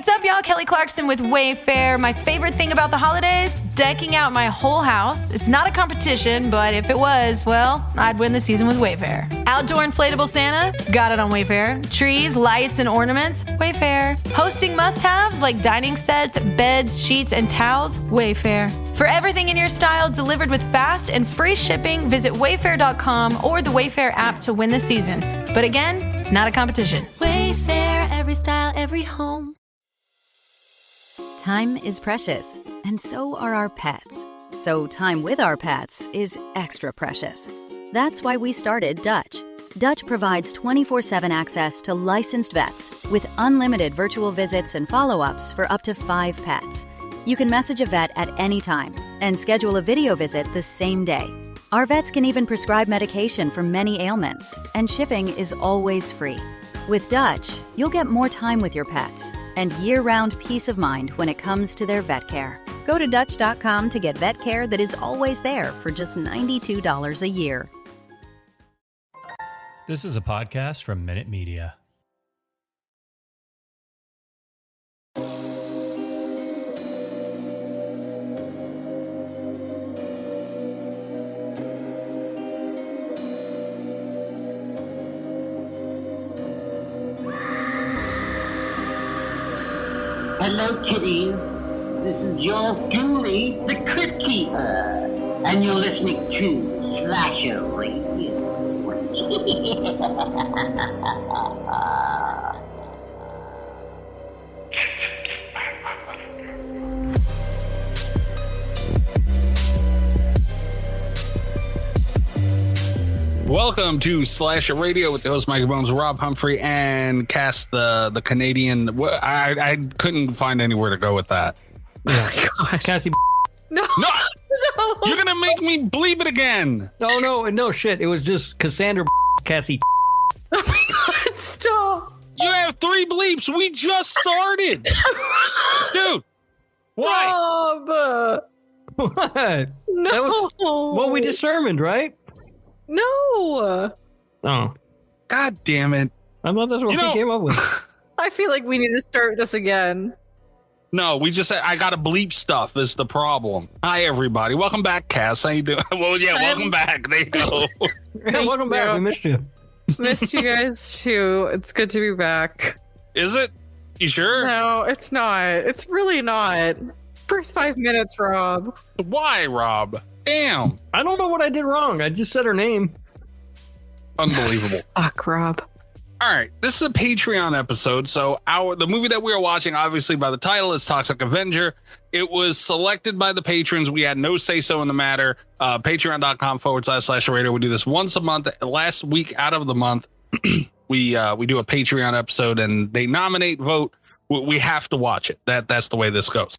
What's up, y'all? Kelly Clarkson with Wayfair. My favorite thing about the holidays? Decking out my whole house. It's not a competition, but if it was, well, I'd win the season with Wayfair. Outdoor inflatable Santa? Got it on Wayfair. Trees, lights, and ornaments? Wayfair. Hosting must-haves like dining sets, beds, sheets, and towels? Wayfair. For everything in your style delivered with fast and free shipping, visit wayfair.com or the Wayfair app to win the season. But again, it's not a competition. Wayfair, every style, every home. Time is precious, and so are our pets. So time with our pets is extra precious. That's why we started Dutch. Dutch provides 24/7 access to licensed vets with unlimited virtual visits and follow-ups for up to 5 pets. You can message a vet at any time and schedule a video visit the same day. Our vets can even prescribe medication for many ailments, and shipping is always free. With Dutch, you'll get more time with your pets and year-round peace of mind when it comes to their vet care. Go to Dutch.com to get vet care that is always there for just $92 a year. This is a podcast from Minute Media. Hello, kitties. This is yours truly, the Crypt Keeper, and you're listening to Slasher Radio. Welcome to Slasher Radio with the host Mike Bones, Rob Humphrey, and Cass the Canadian. I couldn't find anywhere to go with that. Oh Cassie. No, you're gonna make me bleep it again. No, shit. It was just Cassandra Cassie. Oh my God, stop. You have 3 bleeps. We just started. Dude, why? Rob. What? No. That was what we determined, right? No. Oh. God damn it. I thought that's what we came up with. I feel like we need to start this again. No, we just said I gotta bleep stuff is the problem. Hi everybody. Welcome back, Cass. How you doing? Well, yeah, welcome back. There you go. Yeah, welcome back. We missed you. Missed you guys too. It's good to be back. Is it? You sure? No, it's not. It's really not. First 5 minutes, Rob. Why, Rob? Damn. I don't know what I did wrong. I just said her name. Unbelievable. Fuck, Rob. All right, this is a Patreon episode. So the movie that we are watching, obviously by the title, is Toxic Avenger. It was selected by the patrons. We had no say-so in the matter. Patreon.com/Slasher Radio. We do this once a month. Last week out of the month, we do a Patreon episode, and they nominate, vote. We have to watch it. That's the way this goes.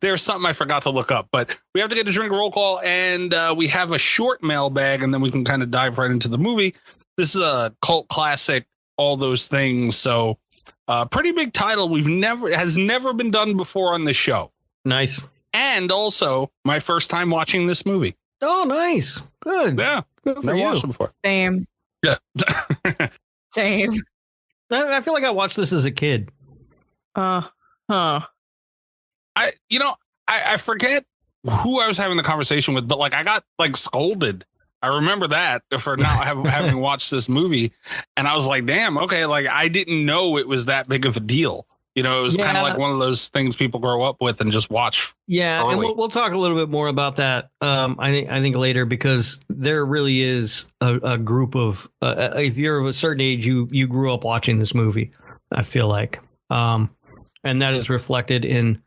There's something I forgot to look up, but we have to get a drink roll call, and we have a short mailbag, and then we can kind of dive right into the movie. This is a cult classic, all those things. So pretty big title. Has never been done before on this show. Nice. And also my first time watching this movie. Oh, nice. Good. Yeah. Good for Never you. watched it before. Same. Yeah. Same. I feel like I watched this as a kid. Huh. I forget who I was having the conversation with, but like I got like scolded. I remember that for not having watched this movie, and I was like, damn, okay, like I didn't know it was that big of a deal. You know, it was kind of like one of those things people grow up with and just watch. Yeah, early. and we'll talk a little bit more about that. I think later, because there really is a group of if you're of a certain age, you grew up watching this movie. I feel like, and that is reflected in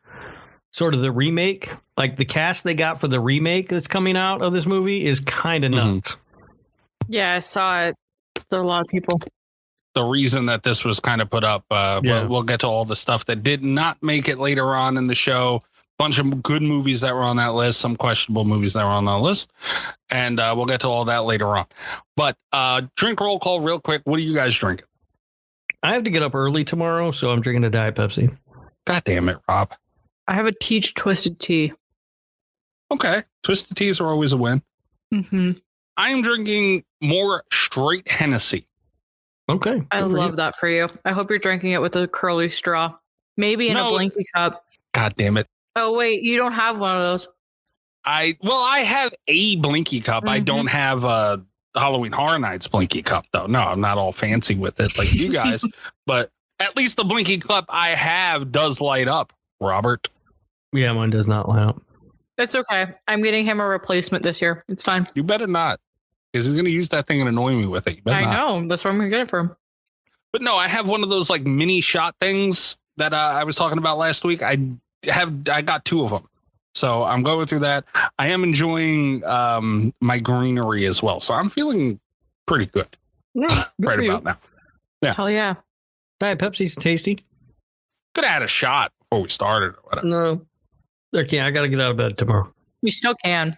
sort of the remake. Like the cast they got for the remake that's coming out of this movie is kind of nuts. Yeah, I saw it. There are a lot of people. The reason that this was kind of put up, we'll get to all the stuff that did not make it later on in the show. Bunch of good movies that were on that list, some questionable movies that were on that list, and we'll get to all that later on. But drink roll call real quick. What are you guys drinking? I have to get up early tomorrow, so I'm drinking a Diet Pepsi. God damn it, Rob. I have a peach twisted tea. Okay. Twisted teas are always a win. Mm-hmm. I am drinking more straight Hennessy. Okay. I love that for you. I hope you're drinking it with a curly straw. Maybe in a No. Blinky cup. God damn it. Oh, wait, you don't have one of those. I have a Blinky cup. I don't have a Halloween Horror Nights Blinky cup, though. No, I'm not all fancy with it like you guys. But at least the Blinky cup I have does light up, Robert. Yeah, mine does not light up. It's okay. I'm getting him a replacement this year. It's fine. You better not, because he's going to use that thing and annoy me with it. You better I not. know. That's where I'm going to get it from. But no, I have one of those like mini shot things that I was talking about last week. I got 2 of them. So I'm going through that. I am enjoying my greenery as well. So I'm feeling pretty good right about now. Yeah. Hell yeah. Diet Pepsi's tasty. Could have had a shot before we started or whatever. No, I can't. I got to get out of bed tomorrow. You still can.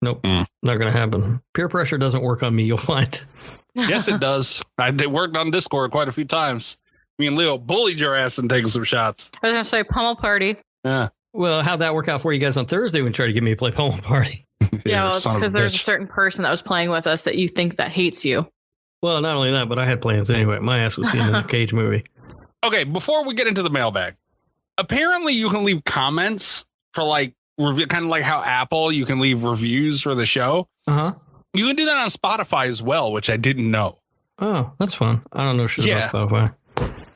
Nope, not going to happen. Peer pressure doesn't work on me. You'll find. Yes, it does. It worked on Discord quite a few times. Me and Leo bullied your ass and taking some shots. I was going to say pummel party. Yeah. Well, how'd that work out for you guys on Thursday when you tried to get me to play Pummel Party? Yeah, well, it's because there's a certain person that was playing with us that you think that hates you. Well, not only that, but I had plans anyway. My ass was seen in the Cage movie. Okay, before we get into the mailbag, apparently you can leave comments for like review, kind of like how Apple, you can leave reviews for the show. Uh-huh. You can do that on Spotify as well, which I didn't know. Oh, that's fun. I don't know shit about Spotify.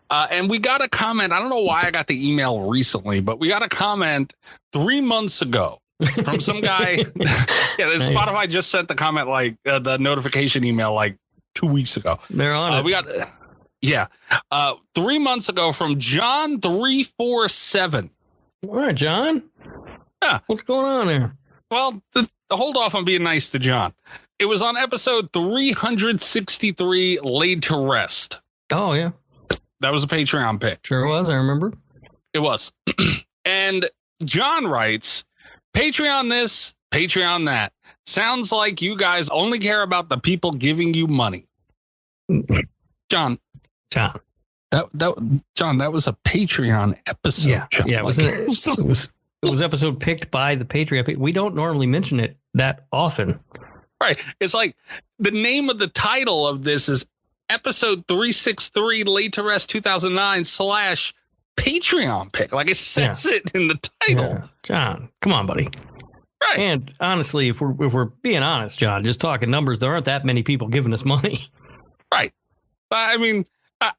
And we got a comment. I don't know why I got the email recently, but we got a comment 3 months ago from some guy. Nice. Spotify just sent the comment, like the notification email, like 2 weeks ago. They're on it. We got 3 months ago from John 347. All right, John. Yeah. What's going on there? Well, hold off on being nice to John. It was on episode 363, Laid to Rest. Oh, yeah. That was a Patreon pick. Sure was. I remember. It was. And John writes, Patreon this, Patreon that. Sounds like you guys only care about the people giving you money. John. John, that was a Patreon episode. Yeah. John. Yeah. It was episode picked by the Patreon. We don't normally mention it that often. Right. It's like the name of the title of this is episode 363 Laid to Rest 2009 / Patreon pick. Like it says it in the title. Yeah. John, come on, buddy. Right. And honestly, if we're being honest, John, just talking numbers, there aren't that many people giving us money. Right. I mean,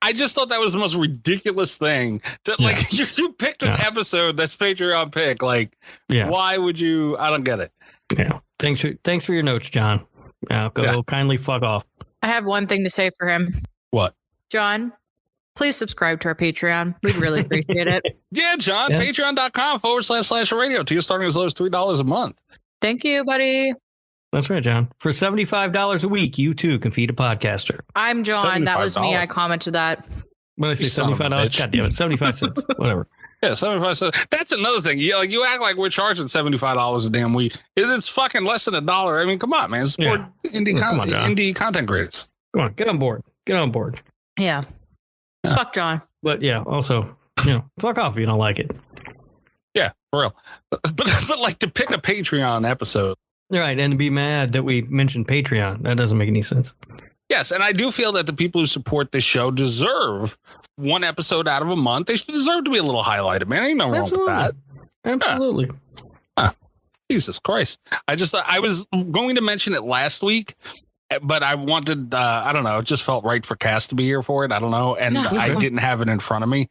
I just thought that was the most ridiculous thing. Like you picked an episode that's Patreon pick. Like, why would you? I don't get it. Yeah. Thanks for your notes, John. Go kindly fuck off. I have one thing to say for him. What? John, please subscribe to our Patreon. We'd really appreciate it. Yeah, John, patreon.com //radio. Tier starting as low as $3 a month. Thank you, buddy. That's right, John. For $75 a week, you too can feed a podcaster. I'm John. That was me. I commented that. When I say $75, God damn it, 75 cents, whatever. Yeah, 75 cents. That's another thing. You act like we're charging $75 a damn week. It's fucking less than $1. I mean, come on, man. Support indie content creators. Come on, get on board. Get on board. Yeah. Fuck John. But yeah, also, fuck off if you don't like it. Yeah, for real. But like to pick a Patreon episode. Right, and to be mad that we mentioned Patreon. That doesn't make any sense. Yes, and I do feel that the people who support this show deserve one episode out of a month. They deserve to be a little highlighted, man. Ain't no wrong with that. Absolutely. Jesus Christ. I was going to mention it last week, but I wanted, I don't know, it just felt right for Cass to be here for it. I don't know. And I didn't have it in front of me,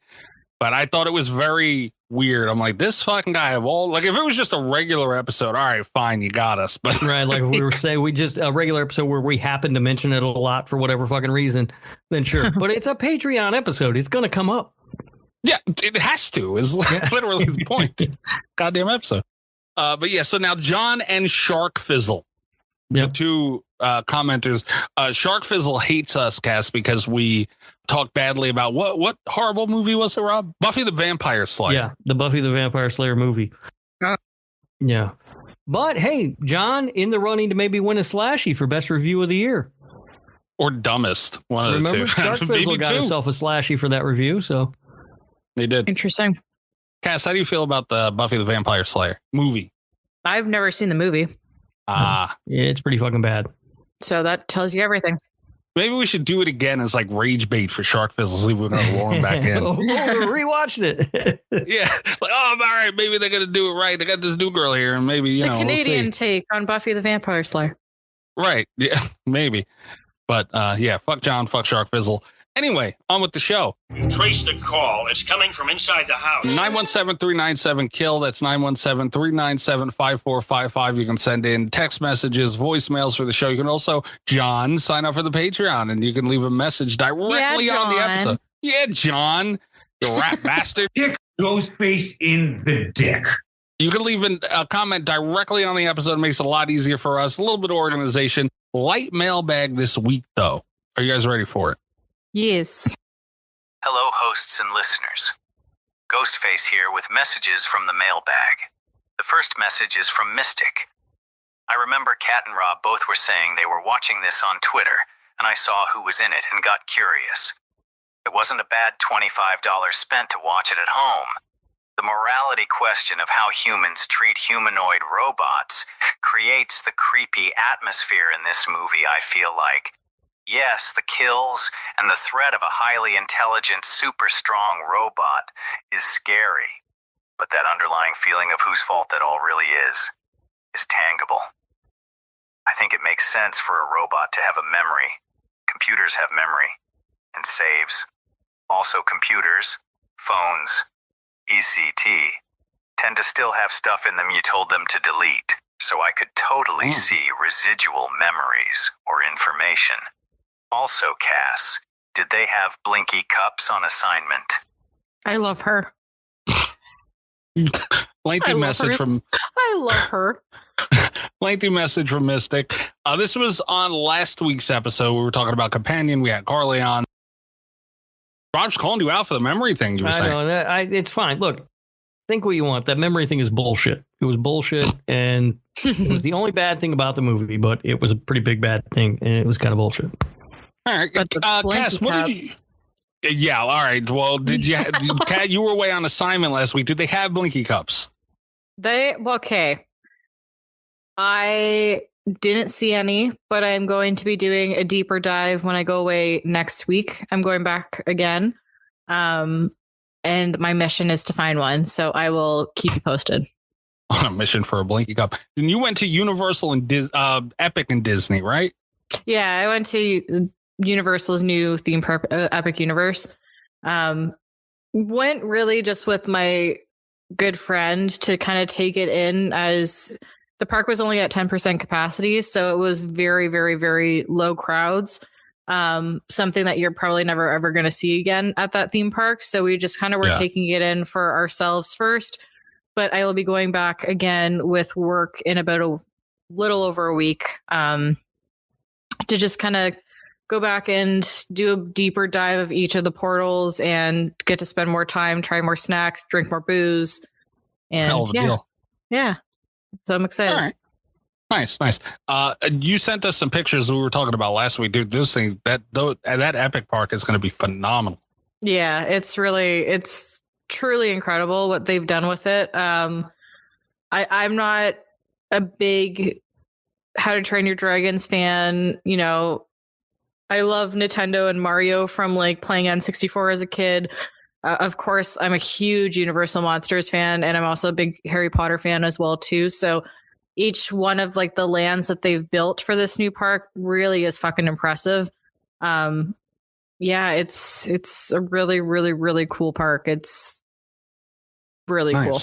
but I thought it was very weird. I'm like, this fucking guy of all, like if it was just a regular episode, all right, fine, you got us. But right, like if we were saying we just a regular episode where we happen to mention it a lot for whatever fucking reason, then sure. But it's a Patreon episode. It's going to come up. Yeah, it has to, is literally the point. Goddamn episode. But yeah, so now John and Shark Fizzle, the two commenters. Shark Fizzle hates us, Cass, because we talk badly about what horrible movie was it, Rob? Buffy the Vampire Slayer. Yeah, the Buffy the Vampire Slayer movie. Yeah. But hey, John in the running to maybe win a Slashy for best review of the year. Or dumbest. One of the two. Shark Fizzle got himself a Slashy for that review, so. They did. Interesting. Cass, how do you feel about the Buffy the Vampire Slayer movie? I've never seen the movie. Yeah, it's pretty fucking bad. So that tells you everything. Maybe we should do it again as like rage bait for Shark Fizzle. See if we're gonna lure him back in. We rewatched it. Yeah, like all right, maybe they're gonna do it right. They got this new girl here, and maybe the Canadian take on Buffy the Vampire Slayer. Right? Yeah, maybe. But yeah, fuck John, fuck Shark Fizzle. Anyway, on with the show. Trace the call. It's coming from inside the house. 917-397-KILL. That's 917-397-5455. You can send in text messages, voicemails for the show. You can also, John, sign up for the Patreon, and you can leave a message directly on the episode. Yeah, John, you rat bastard. Kick Ghostface in the dick. You can leave a comment directly on the episode. It makes it a lot easier for us. A little bit of organization. Light mailbag this week, though. Are you guys ready for it? Yes. Hello, hosts and listeners. Ghostface here with messages from the mailbag. The first message is from Mystic. I remember Kat and Rob both were saying they were watching this on Twitter, and I saw who was in it and got curious. It wasn't a bad $25 spent to watch it at home. The morality question of how humans treat humanoid robots creates the creepy atmosphere in this movie, I feel like. Yes, the kills and the threat of a highly intelligent, super strong robot is scary, but that underlying feeling of whose fault that all really is tangible. I think it makes sense for a robot to have a memory. Computers have memory and saves. Also, computers, phones, ECT, tend to still have stuff in them you told them to delete, so I could totally see residual memories or information. Also, Cass, did they have blinky cups on assignment? I love her. Lengthy message from I love her. Lengthy message from Mystic. This was on last week's episode. We were talking about Companion. We had Carly on. Rob's calling you out for the memory thing you were saying. I know. It's fine. Look, think what you want. That memory thing is bullshit. It was bullshit, and it was the only bad thing about the movie, but it was a pretty big bad thing, and it was kind of bullshit. All right, Cass, what did you? Yeah, all right. Well, did you? Kat, you were away on assignment last week. Did they have blinky cups? Okay. I didn't see any, but I'm going to be doing a deeper dive when I go away next week. I'm going back again, and my mission is to find one. So I will keep you posted. On a mission for a blinky cup. And you went to Universal and Epic and Disney, right? Yeah, I went to Universal's new theme park, Epic Universe. Went really just with my good friend to kind of take it in, as the park was only at 10% capacity. So it was very, very, very low crowds. Something that you're probably never, ever going to see again at that theme park. So we just kind of were taking it in for ourselves first. But I will be going back again with work in about a little over a week to just kind of go back and do a deeper dive of each of the portals and get to spend more time, try more snacks, drink more booze. And hell of a deal. Yeah. So I'm excited. All right. Nice. You sent us some pictures we were talking about last week, dude. Those things, that Epic Park is going to be phenomenal. Yeah, it's truly incredible what they've done with it. I'm not a big How to Train Your Dragons fan. You know, I love Nintendo and Mario from like playing N64 as a kid. Of course, I'm a huge Universal Monsters fan, and I'm also a big Harry Potter fan as well too. So each one of like the lands that they've built for this new park really is fucking impressive. Yeah, it's a really, really, really cool park. It's really cool.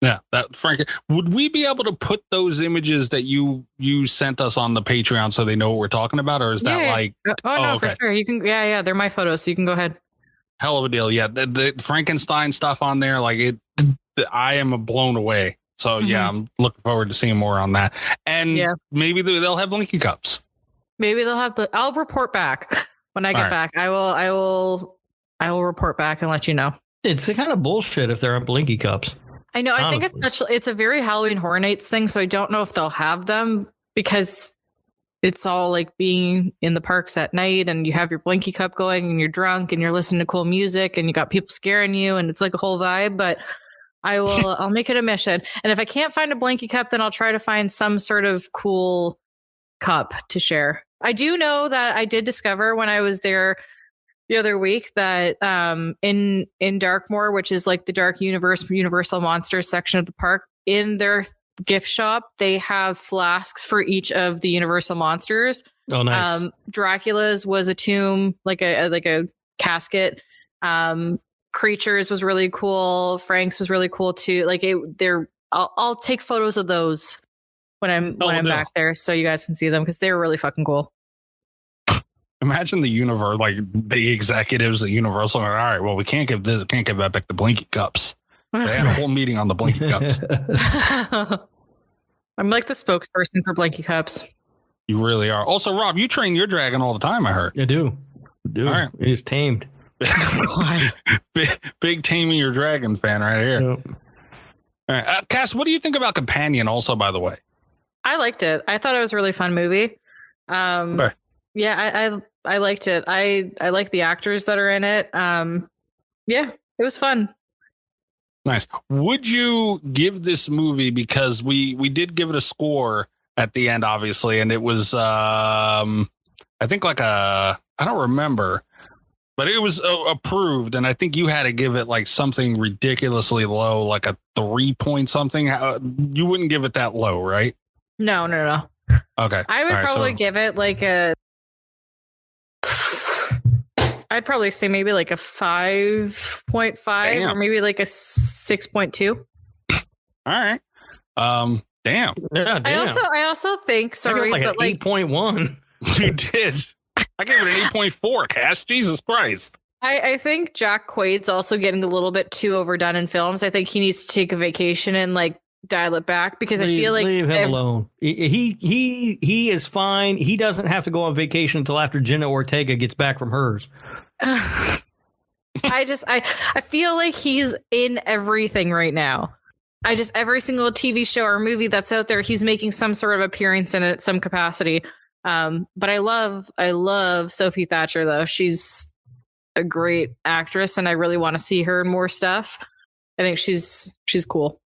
Yeah, Frank, would we be able to put those images that you sent us on the Patreon so they know what we're talking about, or is that like? No, okay. For sure. You can. Yeah, they're my photos, so you can go ahead. Hell of a deal. Yeah, the Frankenstein stuff on there, like it. I am blown away. So yeah, I'm looking forward to seeing more on that, and maybe they'll have blinky cups. Maybe they'll have I'll report back when I get back. I will report back and let you know. It's the kind of bullshit if there aren't blinky cups. I know. I think it's a very Halloween Horror Nights thing, so I don't know if they'll have them because it's all like being in the parks at night and you have your blinky cup going and you're drunk and you're listening to cool music and you got people scaring you and it's like a whole vibe. But I'll make it a mission. And if I can't find a blinky cup, then I'll try to find some sort of cool cup to share. I do know that I did discover when I was there the other week that in Darkmoor, which is like the Dark Universal Monsters section of the park, in their gift shop, they have flasks for each of the Universal monsters. Oh, nice. Dracula's was a tomb, like a casket. Creatures was really cool. Frank's was really cool too. Like I'll take photos of those when I'm back there, so you guys can see them because they're really fucking cool. Imagine the universe, like the executives at Universal. All right, well, we can't give Epic the Blinky Cups. They had a whole meeting on the Blinky Cups. I'm like the spokesperson for Blinky Cups. You really are. Also, Rob, you train your dragon all the time, I heard. I do. All right. He's tamed. big taming your dragon fan right here. Yep. All right. Cass, what do you think about Companion also, by the way? I liked it. I thought it was a really fun movie. Okay. Yeah, I liked it. I like the actors that are in it. Yeah, it was fun. Nice. Would you give this movie, because we did give it a score at the end, obviously, and it was I think like I don't remember, but it was approved, and I think you had to give it like something ridiculously low, like a 3 point something. You wouldn't give it that low, right? No. Okay. I would probably give it like I'd probably say maybe like a 5.5 or maybe like a 6.2. All right. Damn. Yeah, damn. I also think, sorry, like but an like 8.1. You did. I gave it an 8.4, Cass. Jesus Christ. I think Jack Quaid's also getting a little bit too overdone in films. I think he needs to take a vacation and like dial it back, because I feel like leave him alone. He is fine. He doesn't have to go on vacation until after Jenna Ortega gets back from hers. I feel like he's in everything right now. Every single TV show or movie that's out there, he's making some sort of appearance in it at some capacity. But I love Sophie Thatcher though. She's a great actress, and I really want to see her in more stuff. I think she's cool.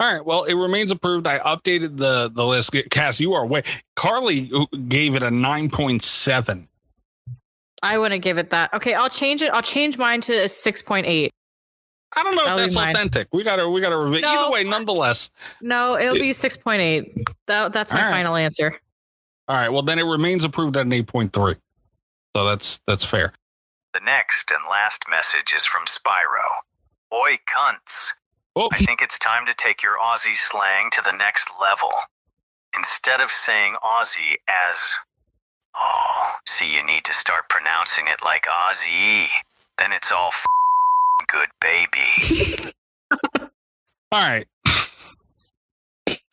All right. Well, it remains approved. I updated the list. Cass, you are way. Carly gave it a 9.7. I wouldn't give it that. Okay, I'll change it. I'll change mine to a 6.8. I don't know if that's authentic. We gotta review. No, either way, nonetheless. No, it'll be 6.8. That's my final answer. All right. Well, then it remains approved at an 8.3. So that's fair. The next and last message is from Spyro. Oi, cunts. Oh. I think it's time to take your Aussie slang to the next level. Instead of saying Aussie as, see, you need to start pronouncing it like Aussie. Then it's all good, baby. All right.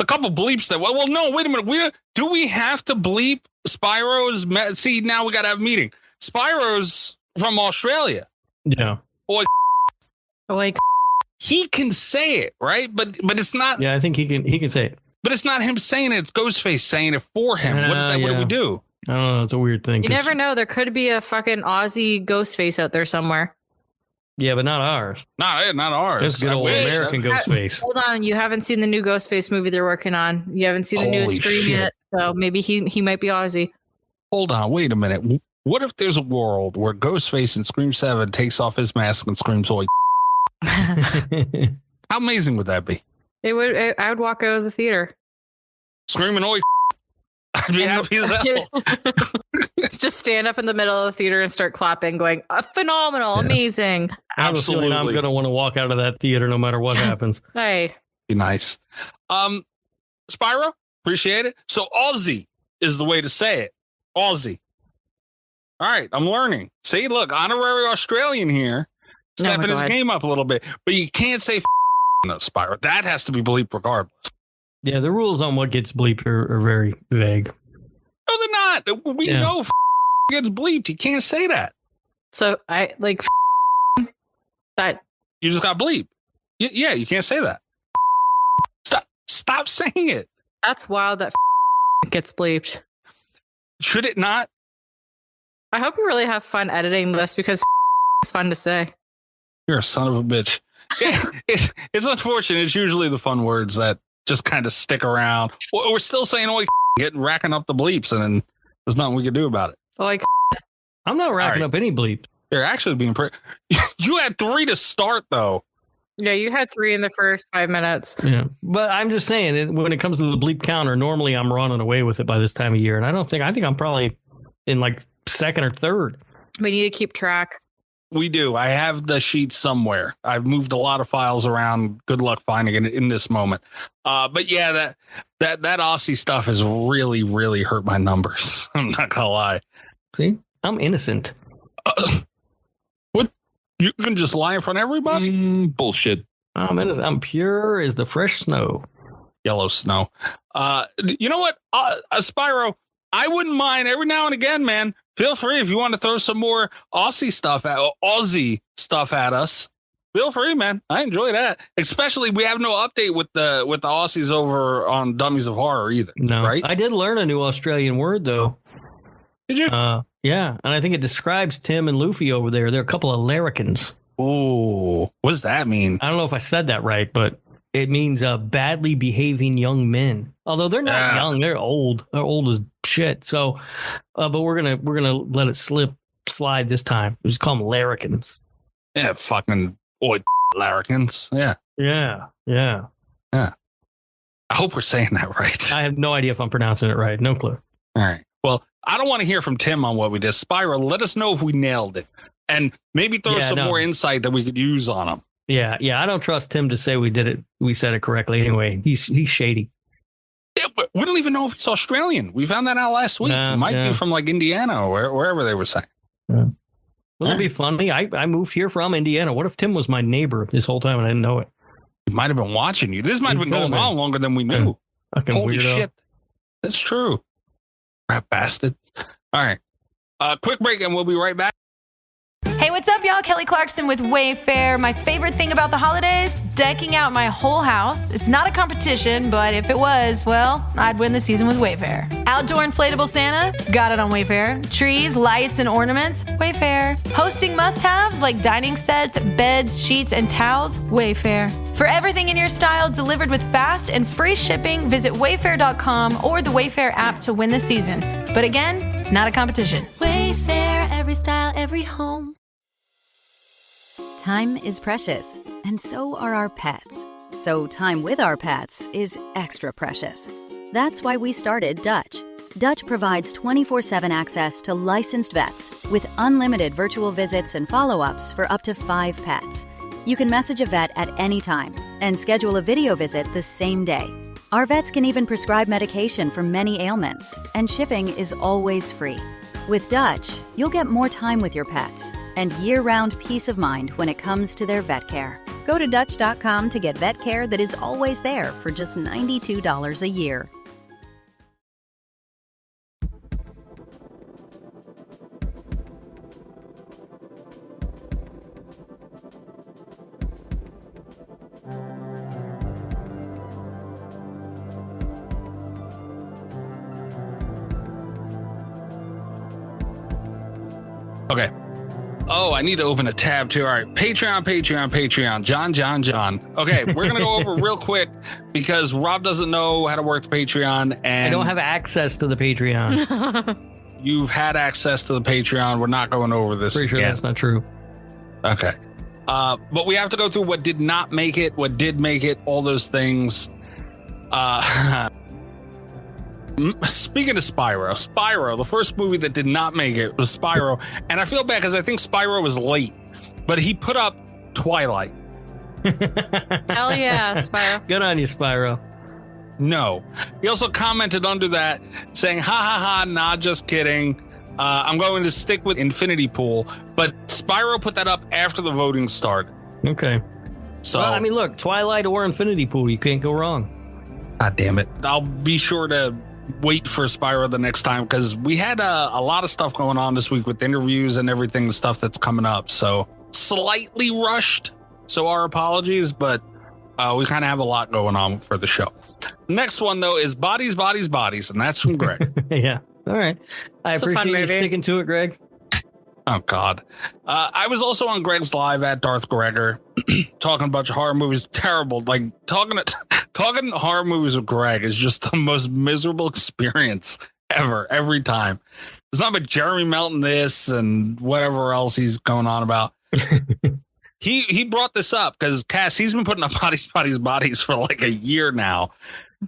A couple bleeps that. Well, no, wait a minute. Do we have to bleep Spyro's? See, now we got to have a meeting. Spyro's from Australia. Yeah. Oi. Like. He can say it, right? But it's not. Yeah, I think he can say it. But it's not him saying it. It's Ghostface saying it for him. What is that? What do we do? I don't know. It's a weird thing. You never know. There could be a fucking Aussie Ghostface out there somewhere. Yeah, but not ours. Not ours. It's good old American Ghostface. Hold on. You haven't seen the new Ghostface movie they're working on. You haven't seen the new Scream yet. So maybe he might be Aussie. Hold on. Wait a minute. What if there's a world where Ghostface in Scream 7 takes off his mask and screams, "Oi"? How amazing would that be? It would. I would walk out of the theater screaming, "Oi"! I'd be happy as hell. Just stand up in the middle of the theater and start clapping, going, "Phenomenal, amazing!" Absolutely, I'm gonna want to walk out of that theater no matter what happens. Hey, be nice. Spyro, appreciate it. So Aussie is the way to say it. Aussie. All right, I'm learning. See, look, honorary Australian here. Stepping his game up a little bit, but you can't say no, Spyro. That has to be bleeped regardless. Yeah, the rules on what gets bleeped are very vague. No, they're not. We know gets bleeped. You can't say that. So I like that. You just got bleeped. Yeah, you can't say that. Stop saying it. That's wild that gets bleeped. Should it not? I hope you really have fun editing this, because it's fun to say. You're a son of a bitch. Yeah, it's unfortunate. It's usually the fun words that just kind of stick around. We're still saying, "Oi," racking up the bleeps, and then There's nothing we can do about it. Like, I'm not racking up any bleep. You're actually being you had 3 to start, though. yeah, you had 3 in the first 5 minutes. Yeah, but I'm just saying, when it comes to the bleep counter, normally I'm running away with it by this time of year, and I think I'm probably in like second or third. We need to keep track. We do. I have the sheet somewhere. I've moved a lot of files around. Good luck finding it in this moment. But yeah, that Aussie stuff has really, really hurt my numbers. I'm not gonna lie. See, I'm innocent. What? You can just lie in front of everybody? Bullshit. I'm innocent. I'm pure as the fresh snow. Yellow snow. You know what? Spyro, I wouldn't mind every now and again, man. Feel free if you want to throw some more Aussie stuff at us. Feel free, man. I enjoy that. Especially we have no update with the Aussies over on Dummies of Horror either. No, right? I did learn a new Australian word though. Did you? Yeah, and I think it describes Tim and Luffy over there. They're a couple of larrikins. Ooh, what does that mean? I don't know if I said that right, but it means badly behaving young men. Although they're not young, they're old. They're old as shit. So, but we're gonna let it slide this time. We just call them larrikins. Yeah, fucking larrikins. Yeah. I hope we're saying that right. I have no idea if I'm pronouncing it right. No clue. All right. Well, I don't want to hear from Tim on what we did. Spyro, let us know if we nailed it, and maybe throw some more insight that we could use on them. Yeah. I don't trust Tim to say we did it. We said it correctly anyway. He's shady. Yeah, but we don't even know if it's Australian. We found that out last week. It might be from like Indiana or wherever they were saying. Yeah. Well, it'd be funny. I moved here from Indiana. What if Tim was my neighbor this whole time and I didn't know it? He might have been watching you. This might have been going on longer than we knew. Holy shit. That's true. Rat bastard. All right. Quick break and we'll be right back. Hey, what's up, y'all? Kelly Clarkson with Wayfair. My favorite thing about the holidays? Decking out my whole house. It's not a competition, but if it was, well, I'd win the season with Wayfair. Outdoor inflatable Santa? Got it on Wayfair. Trees, lights, and ornaments? Wayfair. Hosting must-haves like dining sets, beds, sheets, and towels? Wayfair. For everything in your style delivered with fast and free shipping, visit wayfair.com or the Wayfair app to win the season. But again, it's not a competition. Wayfair, every style, every home. Time is precious, and so are our pets. So time with our pets is extra precious. That's why we started Dutch. Dutch provides 24/7 access to licensed vets with unlimited virtual visits and follow-ups for up to 5 pets. You can message a vet at any time and schedule a video visit the same day. Our vets can even prescribe medication for many ailments, and shipping is always free. With Dutch, you'll get more time with your pets and year-round peace of mind when it comes to their vet care. Go to Dutch.com to get vet care that is always there for just $92 a year. Okay. Oh, I need to open a tab too. All right. Patreon. John. Okay. We're going to go over real quick because Rob doesn't know how to work the Patreon. And I don't have access to the Patreon. You've had access to the Patreon. We're not going over this Pretty sure again. that's not true. Okay. But we have to go through what did not make it, what did make it, all those things. Speaking of Spyro, the first movie that did not make it was Spyro. And I feel bad because I think Spyro was late, but he put up Twilight. Hell yeah, Spyro. Good on you, Spyro. No. He also commented under that saying, ha ha ha, nah, just kidding. I'm going to stick with Infinity Pool. But Spyro put that up after the voting started. Okay. So, well, I mean, look, Twilight or Infinity Pool, you can't go wrong. God damn it. I'll be sure to wait for Spyro the next time because we had a lot of stuff going on this week with interviews and everything, the stuff that's coming up. So slightly rushed. So our apologies, but we kind of have a lot going on for the show. Next one, though, is Bodies. And that's from Greg. Yeah. All right. I appreciate you sticking to it, Greg. Oh, God. I was also on Greg's Live at Darth Gregor talking a bunch of horror movies. Terrible. Like talking horror movies with Greg is just the most miserable experience ever, every time. It's not but Jeremy Melton this and whatever else he's going on about. He brought this up because Cass, he's been putting up bodies for like a year now,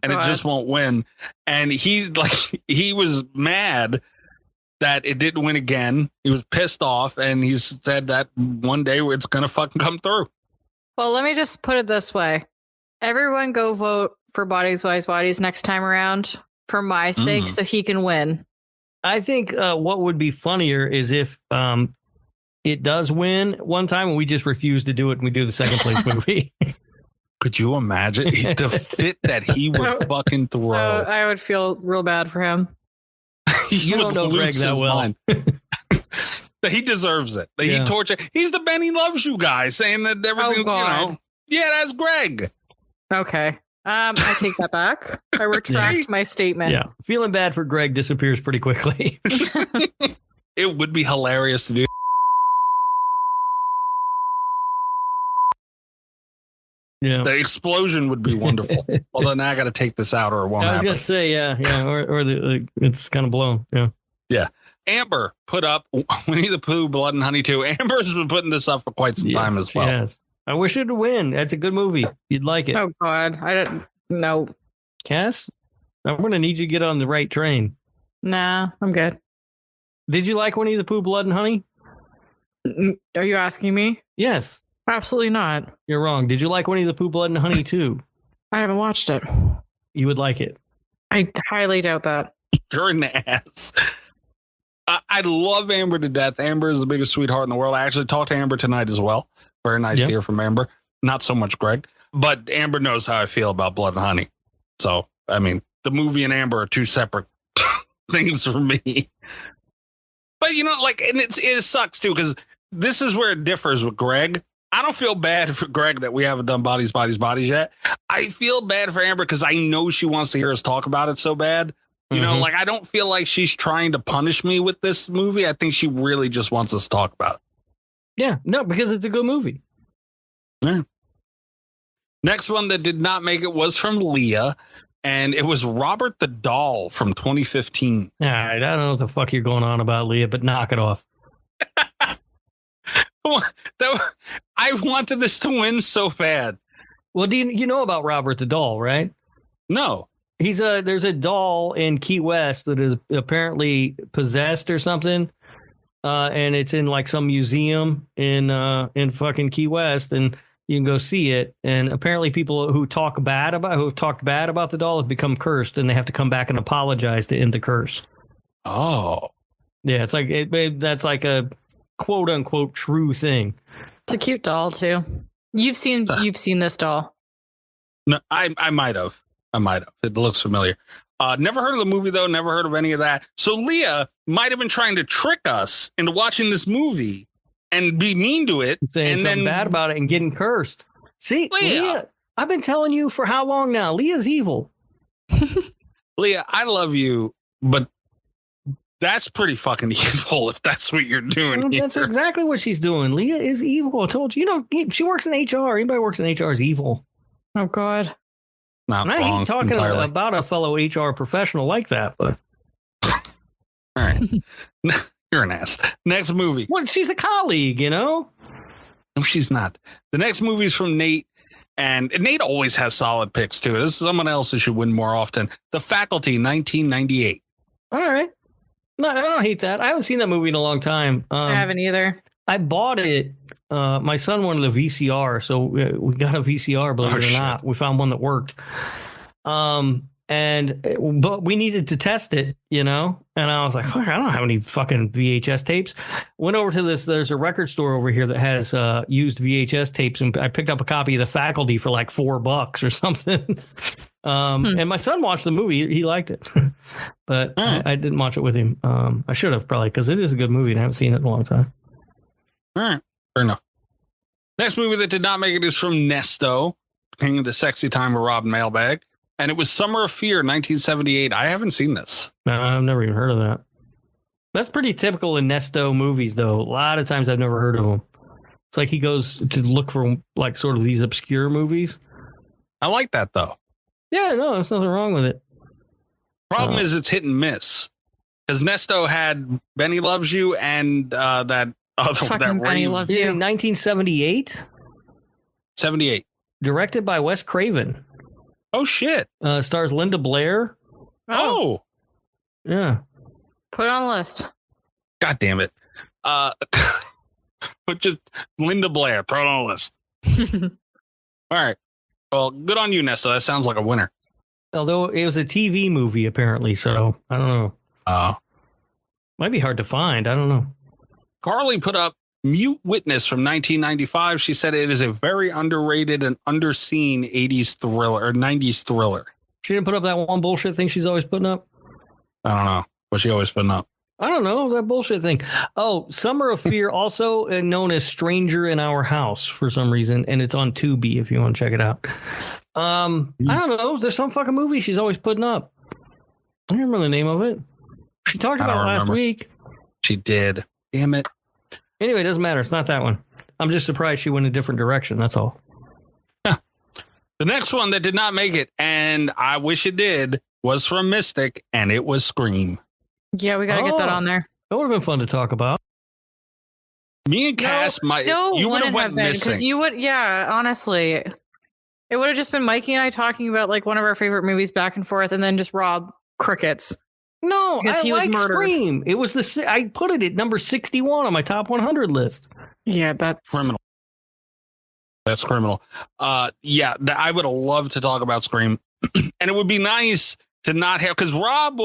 and it just won't win. And he was mad that it didn't win again. He was pissed off, and he said that one day it's gonna fucking come through. Well, let me just put it this way: everyone go vote for Bodies Wise Bodies next time around for my sake, so he can win. I think what would be funnier is if it does win one time and we just refuse to do it and we do the second place movie. Could you imagine the fit that he would fucking throw? I would feel real bad for him. You don't know Greg that well. He deserves it. He tortured. He's the Benny loves you guy saying that everything, Yeah, that's Greg. Okay. I take that back. I retract my statement. Yeah. Feeling bad for Greg disappears pretty quickly. It would be hilarious to do. Yeah. The explosion would be wonderful. Although now I got to take this out or it won't happen. I was going to say, or it's kind of blown. Yeah. Yeah. Amber put up Winnie the Pooh, Blood and Honey 2. Amber's been putting this up for quite some time as well. Yes. I wish it would win. That's a good movie. You'd like it. Oh, God. I don't know. Cass, I'm going to need you to get on the right train. Nah, I'm good. Did you like Winnie the Pooh, Blood and Honey? Are you asking me? Yes. Absolutely not. You're wrong. Did you like Winnie the Pooh, Blood and Honey 2? I haven't watched it. You would like it. I highly doubt that. You're an ass. I love Amber to death. Amber is the biggest sweetheart in the world. I actually talked to Amber tonight as well. Very nice to hear from Amber. Not so much Greg, but Amber knows how I feel about Blood and Honey. So, I mean, the movie and Amber are two separate things for me. But, you know, like, and it sucks too, because this is where it differs with Greg. I don't feel bad for Greg that we haven't done Bodies yet. I feel bad for Amber because I know she wants to hear us talk about it so bad. You know, like, I don't feel like she's trying to punish me with this movie. I think she really just wants us to talk about it. Yeah, no, because it's a good movie. Yeah. Next one that did not make it was from Leah, and it was Robert the Doll from 2015. All right, I don't know what the fuck you're going on about, Leah, but knock it off. I wanted this to win so bad. Well, do you know about Robert the Doll, right? No. There's a doll in Key West that is apparently possessed or something. And it's in like some museum in fucking Key West, and you can go see it. And apparently people who've talked bad about the doll have become cursed, and they have to come back and apologize to end the curse. Oh. Yeah, it's like that's like a quote unquote true thing. It's a cute doll too. You've seen this doll. No, I might have. It looks familiar. Never heard of the movie though. Never heard of any of that. So Leah might have been trying to trick us into watching this movie and be mean to it, saying and something then bad about it and getting cursed. See, Leah, I've been telling you for how long now? Leah's evil. Leah, I love you, but that's pretty fucking evil if that's what you're doing. That's exactly what she's doing. Leah is evil. I told you. You know, she works in HR. Anybody who works in HR is evil. Oh God. Not and I hate talking entirely about a fellow HR professional like that, but all right. You're an ass. Next movie. Well, she's a colleague, you know? No, she's not. The next movie is from Nate, and Nate always has solid picks too. This is someone else who should win more often. The Faculty, 1998. All right. No, I don't hate that. I haven't seen that movie in a long time. I haven't either. I bought it. My son wanted a VCR, so we got a VCR, believe it or not. We found one that worked. But we needed to test it, you know? And I was like, fuck, I don't have any fucking VHS tapes. Went over to there's a record store over here that has used VHS tapes, and I picked up a copy of The Faculty for like $4 or something. And my son watched the movie. He liked it. But I didn't watch it with him. I should have probably, because it is a good movie and I haven't seen it in a long time. All right. Fair enough. Next movie that did not make it is from Nesto, King of the Sexy Time of Rob Mailbag. And it was Summer of Fear, 1978. I haven't seen this. No, I've never even heard of that. That's pretty typical in Nesto movies, though. A lot of times I've never heard of them. It's like he goes to look for like sort of these obscure movies. I like that, though. Yeah, no, there's nothing wrong with it. Problem is it's hit and miss. Because Nesto had Benny Loves You and that other Fucking that Benny rave- Loves In You. 1978, 78. directed by Wes Craven. Oh shit. Stars Linda Blair. Oh. Yeah. Put it on the list. God damn it. But just Linda Blair, throw it on the list. All right. Well, good on you, Nesto. That sounds like a winner. Although it was a TV movie, apparently, so I don't know. Might be hard to find. I don't know. Carly put up Mute Witness from 1995. She said it is a very underrated and underseen 80s thriller or 90s thriller. She didn't put up that one bullshit thing she's always putting up? I don't know. What's she always putting up? I don't know, that bullshit thing. Oh, Summer of Fear, also known as Stranger in Our House for some reason, and it's on Tubi if you want to check it out. I don't know. There's some fucking movie she's always putting up. I don't remember the name of it. She talked about it last week. She did. Damn it. Anyway, it doesn't matter. It's not that one. I'm just surprised she went a different direction. That's all. The next one that did not make it, and I wish it did, was from Mystic, and it was Scream. Yeah, we got to get that on there. That would have been fun to talk about. Me and Cass might. You would have went missing. Because you would, yeah, honestly. It would have just been Mikey and I talking about like one of our favorite movies back and forth, and then just Rob crickets. No, because he was murdered. Scream. It was I put it at number 61 on my top 100 list. Yeah, that's criminal. That's criminal. Yeah, I would have loved to talk about Scream, and it would be nice to not have, because Rob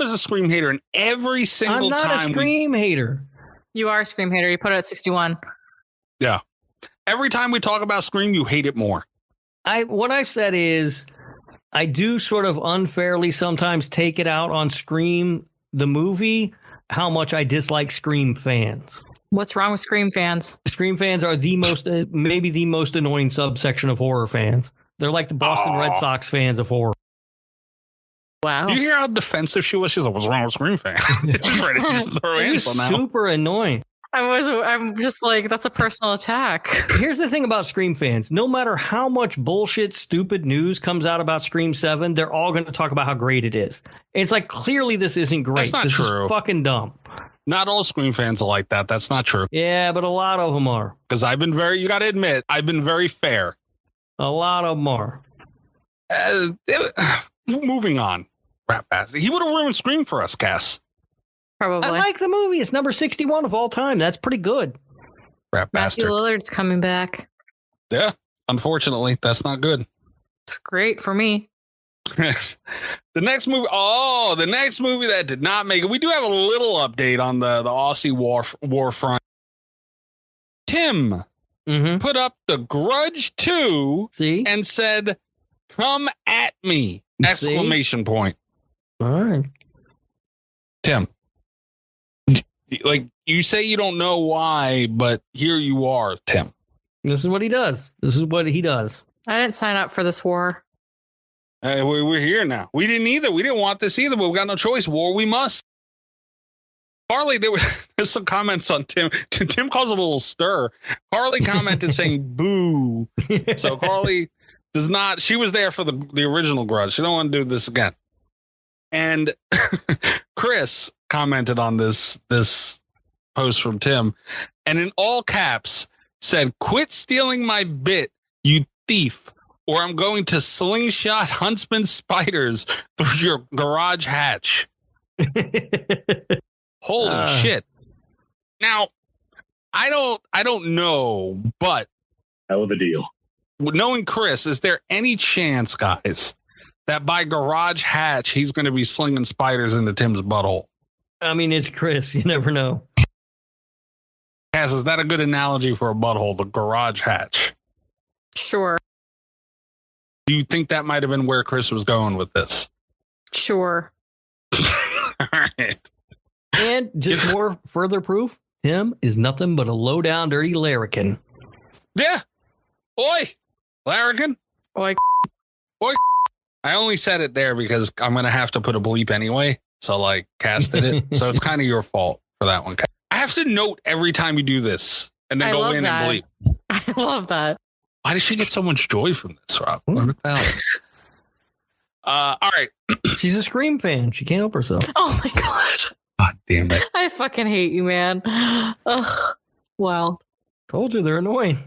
is a Scream hater, and every single time. I'm not a Scream hater. You are a Scream hater. You put it at 61. Yeah. Every time we talk about Scream, you hate it more. What I've said is I do sort of unfairly sometimes take it out on Scream, the movie, how much I dislike Scream fans. What's wrong with Scream fans? Scream fans are the most, maybe the most annoying subsection of horror fans. They're like the Boston Red Sox fans of horror. Wow. Do you hear how defensive she was? She's like, what's wrong with Scream fan? She's ready to just throw hands on that. Super annoying. I'm just like, that's a personal attack. Here's the thing about Scream fans. No matter how much bullshit, stupid news comes out about Scream 7, they're all going to talk about how great it is. It's like, clearly this isn't great. That's not this true. Is fucking dumb. Not all Scream fans are like that. That's not true. Yeah, but a lot of them are. Because you got to admit, I've been very fair. A lot of them are. Moving on. Rat bastard. He would have ruined Scream for us, Cass. Probably. I like the movie. It's number 61 of all time. That's pretty good. Rat Matthew bastard. Lillard's coming back. Yeah. Unfortunately, that's not good. It's great for me. The next movie that did not make it. We do have a little update on the Aussie war front. Tim put up The Grudge 2 and said, "Come at me!" Exclamation point. All right. Tim, like, you say you don't know why, but here you are, Tim. This is what he does. I didn't sign up for this war. We're here now. We didn't either. We didn't want this either, but we got no choice. War we must. Carly, there's some comments on Tim. Tim caused a little stir. Carly commented saying boo. So Carly does not, she was there for the original Grudge. She don't want to do this again. And Chris commented on this post from Tim, and in all caps said, "Quit stealing my bit, you thief, or I'm going to slingshot Huntsman spiders through your garage hatch." Holy shit. Now, I don't know, but hell of a deal. Knowing Chris, is there any chance, guys, that by garage hatch he's going to be slinging spiders into Tim's butthole? I mean, it's Chris. You never know. Cass, is that a good analogy for a butthole, the garage hatch? Sure. Do you think that might have been where Chris was going with this? Sure. All right. And just more further proof, Tim is nothing but a low-down, dirty larrikin. Yeah. Oi, larrikin. Oi. Oi. I only said it there because I'm going to have to put a bleep anyway. So, like, Cass did it. So it's kind of your fault for that one. I have to note every time you do this and then go in and bleep. I love that. Why does she get so much joy from this, Rob? What the hell? All right. She's a Scream fan. She can't help herself. Oh my God. God damn it. I fucking hate you, man. Ugh. Wow. Told you they're annoying.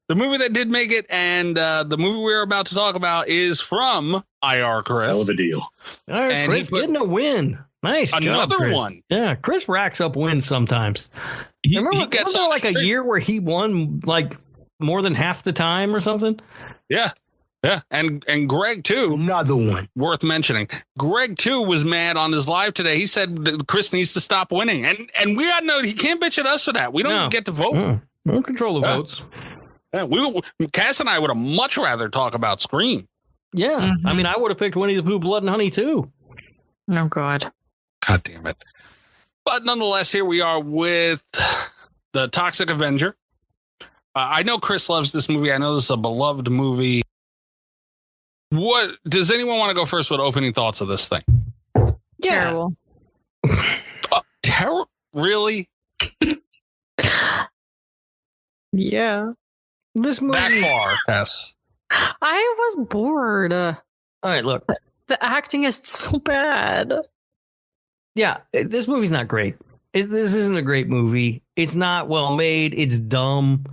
The movie that did make it, and the movie we're about to talk about is from EyeRChris. Hell of a deal. All right, And Chris getting a win. Nice job, another Chris. one. Yeah, Chris racks up wins sometimes. Remember, wasn't there like a year where he won like more than half the time or something? Yeah. Yeah. And Greg, too. Another one. Worth mentioning. Greg, too, was mad on his live today. He said that Chris needs to stop winning. And we got he can't bitch at us for that. We don't get to vote. We don't control the votes. Yeah, Cass and I would have much rather talk about Scream. Yeah. Mm-hmm. I mean, I would have picked Winnie the Pooh, Blood and Honey, too. Oh, God. God damn it. But nonetheless, here we are with The Toxic Avenger. I know Chris loves this movie. I know this is a beloved movie. What does anyone want to go first with opening thoughts of this thing? Terrible. Terrible? Really? Yeah. This movie. That far, yes. I was bored. All right, look. The acting is so bad. Yeah, this movie's not great. This isn't a great movie. It's not well made. It's dumb.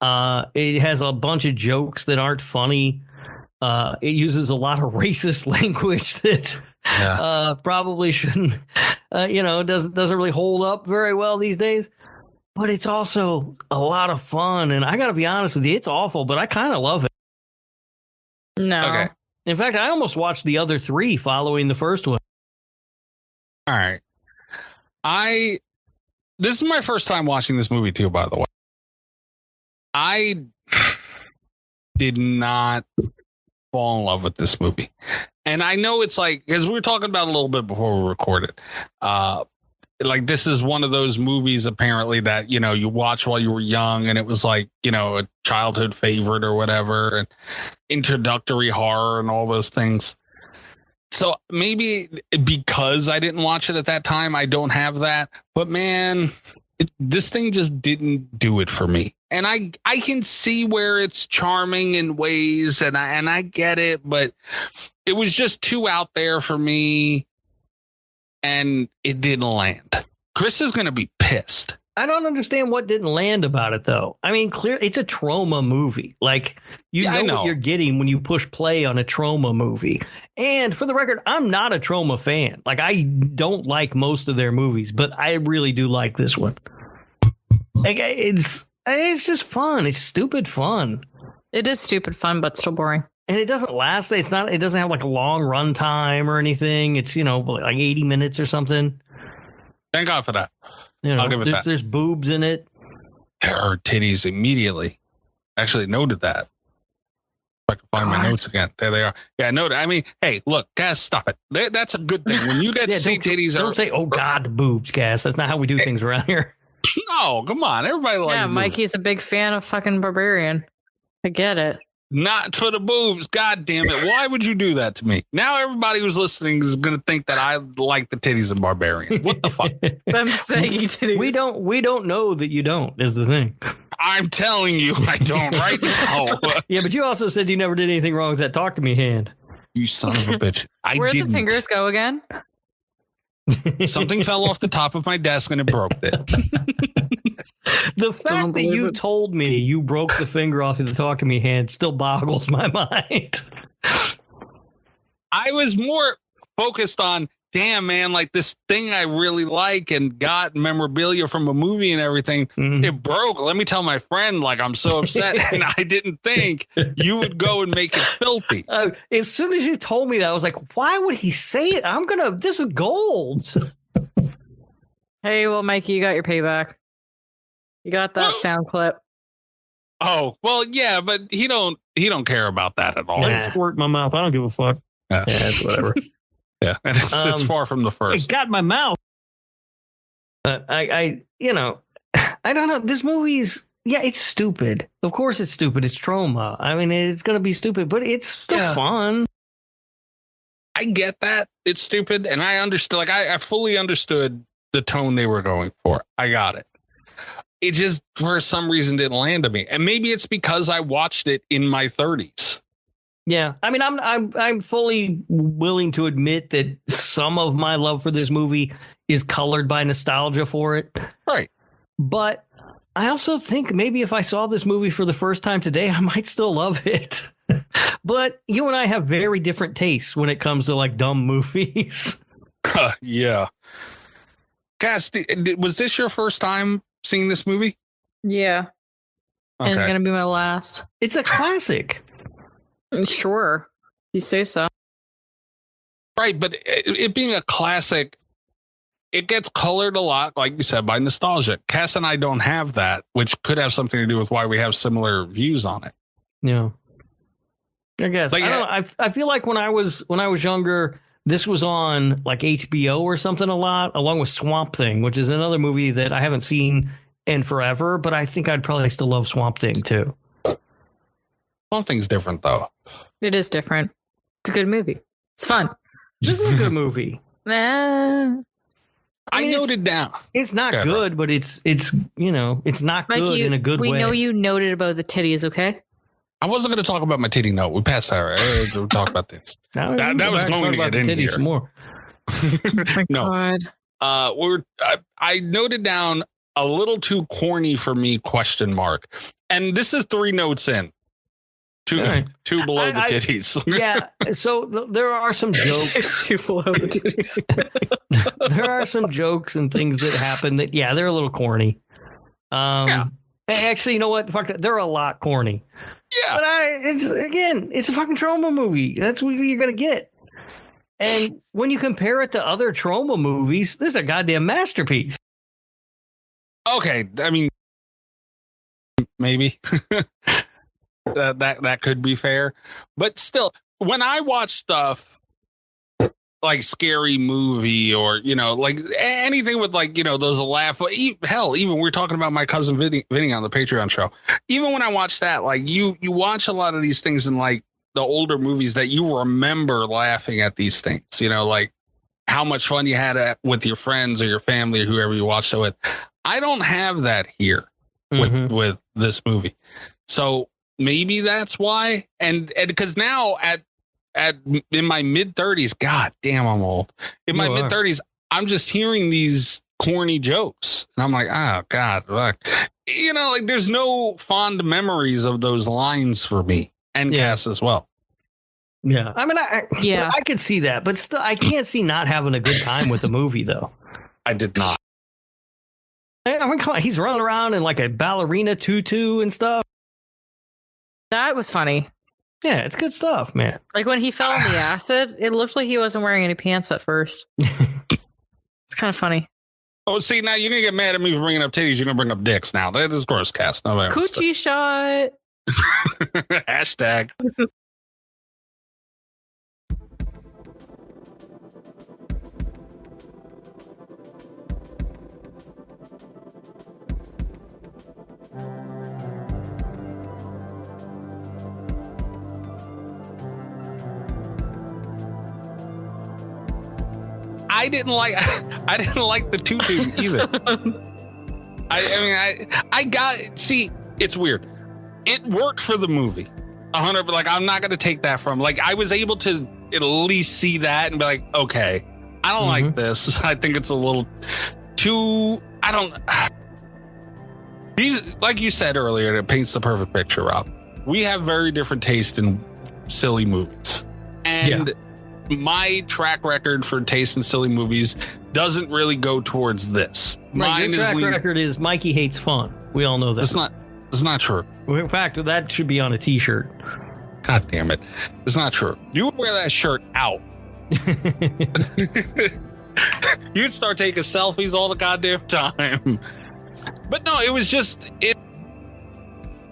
It has a bunch of jokes that aren't funny. It uses a lot of racist language that probably shouldn't, doesn't really hold up very well these days. But it's also a lot of fun. And I got to be honest with you, it's awful, but I kind of love it. No. Okay. In fact, I almost watched the other three following the first one. All right. This is my first time watching this movie too, by the way. I did not fall in love with this movie. And I know it's like, because we were talking about it a little bit before we recorded, like this is one of those movies apparently that, you watch while you were young and it was like, a childhood favorite or whatever, and introductory horror and all those things. So maybe because I didn't watch it at that time, I don't have that. But man, this thing just didn't do it for me. And I can see where it's charming in ways, and I get it, but it was just too out there for me, and it didn't land. Chris is going to be pissed. I don't understand what didn't land about it, though. I mean, it's a trauma movie. Like, you know what you're getting when you push play on a trauma movie. And for the record, I'm not a trauma fan. Like, I don't like most of their movies, but I really do like this one. Like, it's just fun. It's stupid fun. It is stupid fun, but still boring. And it doesn't last. It doesn't have like a long run time or anything. It's, like 80 minutes or something. Thank God for that. I'll give it that. There's boobs in it. There are titties immediately. Actually noted that. If I can find my notes again. There they are. Yeah, noted. I mean, hey, look, Cass, stop it. That's a good thing. When you get titties, don't say, oh God, the boobs, Cass. That's not how we do things around here. No, come on. Everybody likes boobs. Mikey's a big fan of fucking Barbarian. I get it. Not for the boobs. God damn it. Why would you do that to me? Now everybody who's listening is going to think that I like the titties of Barbarian. What the fuck? I'm saying titties. We don't know that you don't, is the thing. I'm telling you I don't right now. Yeah, but you also said you never did anything wrong with that talk to me hand. You son of a bitch. Where'd the fingers go again? Something fell off the top of my desk and it broke it. The fact that you told me you broke the finger off of the talk to me hand still boggles my mind. I was more focused on, damn, man, like this thing I really like and got memorabilia from a movie and everything. It broke. Let me tell my friend, like, I'm so upset. And I didn't think you would go and make it filthy. As soon as you told me that, I was like, why would he say it? This is gold. Hey, well, Mikey, you got your payback. You got that sound clip. Oh, well, yeah, but he don't care about that at all. Let it squirt in my mouth. I don't give a fuck. Yeah, it's whatever. Yeah, it's far from the first. It got my mouth. I don't know. This movie's, it's stupid. Of course it's stupid. It's trauma. I mean, it's going to be stupid, but it's still fun. I get that. It's stupid. And I understood, like, I fully understood the tone they were going for. I got it. It just, for some reason, didn't land on me. And maybe it's because I watched it in my 30s. Yeah, I mean, I'm fully willing to admit that some of my love for this movie is colored by nostalgia for it. Right. But I also think maybe if I saw this movie for the first time today, I might still love it. But you and I have very different tastes when it comes to like dumb movies. Yeah. Cass, was this your first time seeing this movie? Yeah. Okay. And it's going to be my last. It's a classic. Sure. You say so. Right, but it being a classic, it gets colored a lot, like you said, by nostalgia. Cass and I don't have that, which could have something to do with why we have similar views on it. Yeah. I guess. Like, I don't know. I feel like when I was younger, this was on like HBO or something a lot, along with Swamp Thing, which is another movie that I haven't seen in forever, but I think I'd probably still love Swamp Thing too. Swamp Thing's different though. It is different. It's a good movie. It's fun. This is a good movie. I noted down. It's not good, but it's you know, it's not Mike, good in a good way. We know you noted about the titties, okay? I wasn't going to talk about my titty note. We passed that. Right? We'll talk about this. that was going to get in here. Some more. No. God. I noted down a little too corny for me, ? And this is 3 notes in. Two below the titties. Yeah. So there are some jokes. 2 below the titties. There are some jokes and things that happen that, yeah, they're a little corny. Actually, you know what? Fuck that. They're a lot corny. Yeah. But it's a fucking trauma movie. That's what you're going to get. And when you compare it to other trauma movies, this is a goddamn masterpiece. Okay. I mean, maybe that could be fair, but still, when I watch stuff like Scary Movie or, you know, like anything with like, you know, those laugh, hell, even we're talking about my cousin Vinny on the Patreon show. Even when I watch that, like you watch a lot of these things in like the older movies that you remember laughing at these things, you know, like how much fun you had with your friends or your family or whoever you watched it with. I don't have that here with this movie. So maybe that's why. And because now in my mid 30s, God damn, I'm old. In my mid 30s, I'm just hearing these corny jokes and I'm like, oh God, look. You know, like there's no fond memories of those lines for me and Cass as well. Yeah. I mean, I could see that, but still, I can't see not having a good time with the movie though. I did not. I mean, come on. He's running around in like a ballerina tutu and stuff. That was funny. Yeah, it's good stuff, man. Like when he fell in the acid, it looked like he wasn't wearing any pants at first. It's kind of funny. Oh, see, now you're going to get mad at me for bringing up titties. You're going to bring up dicks now. That is gross, Cass. Coochie shot. Hashtag. I didn't like the tutu either. It's weird. It worked for the movie. 100, like I'm not going to take that from. Like I was able to at least see that and be like, okay, I don't like this. I think it's a little too. I don't. These, like you said earlier, it paints the perfect picture, Rob. We have very different taste in silly movies, and my track record for taste in silly movies doesn't really go towards this. Right, your track record is Mikey hates fun. We all know that. It's not true. In fact, that should be on a t-shirt. God damn it. It's not true. You would wear that shirt out. You'd start taking selfies all the goddamn time. But no, it was just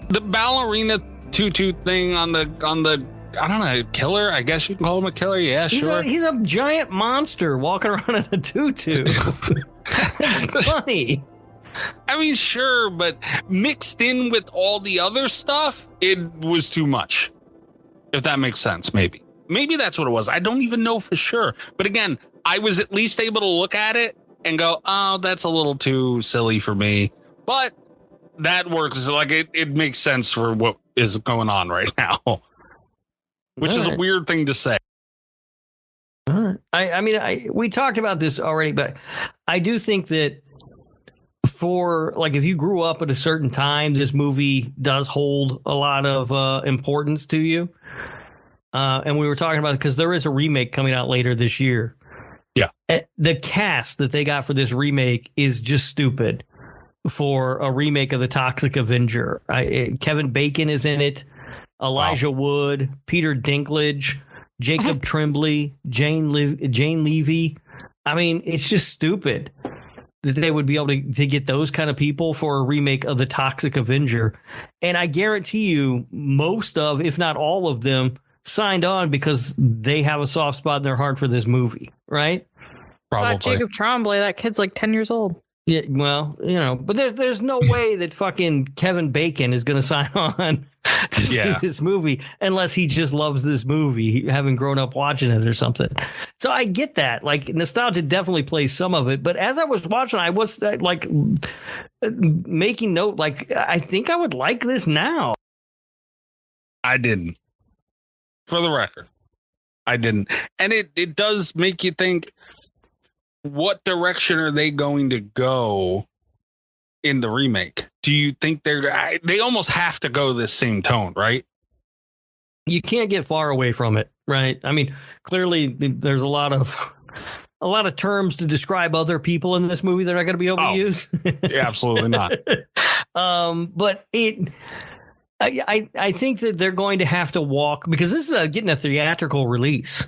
the ballerina tutu thing on the I don't know, killer. I guess you can call him a killer. Yeah, sure. He's a giant monster walking around in a tutu. That's funny. I mean, sure, but mixed in with all the other stuff, it was too much. If that makes sense, maybe. Maybe that's what it was. I don't even know for sure. But again, I was at least able to look at it and go, oh, that's a little too silly for me. But that works. Like it makes sense for what is going on right now. which is a weird thing to say. All right. I mean, we talked about this already, but I do think that for like, if you grew up at a certain time, this movie does hold a lot of importance to you. And we were talking about it because there is a remake coming out later this year. Yeah. The cast that they got for this remake is just stupid for a remake of The Toxic Avenger. Kevin Bacon is in it, Elijah Wood, Peter Dinklage, Jacob Tremblay, Jane Levy. I mean, it's just stupid that they would be able to get those kind of people for a remake of The Toxic Avenger. And I guarantee you most of, if not all of them, signed on because they have a soft spot in their heart for this movie, right? Probably. Jacob Tremblay, that kid's like 10 years old. Yeah, well, you know, but there's no way that fucking Kevin Bacon is going to sign on to do this movie unless he just loves this movie, having grown up watching it or something. So I get that. Like, nostalgia definitely plays some of it. But as I was watching, I was like making note, like, I think I would like this now. I didn't. For the record, I didn't. And it does make you think, what direction are they going to go in the remake? Do you think they almost have to go this same tone, right? You can't get far away from it, right? I mean, clearly there's a lot of terms to describe other people in this movie they're not going to be able to use. Yeah, absolutely not. But I think that they're going to have to walk, because this is getting a theatrical release,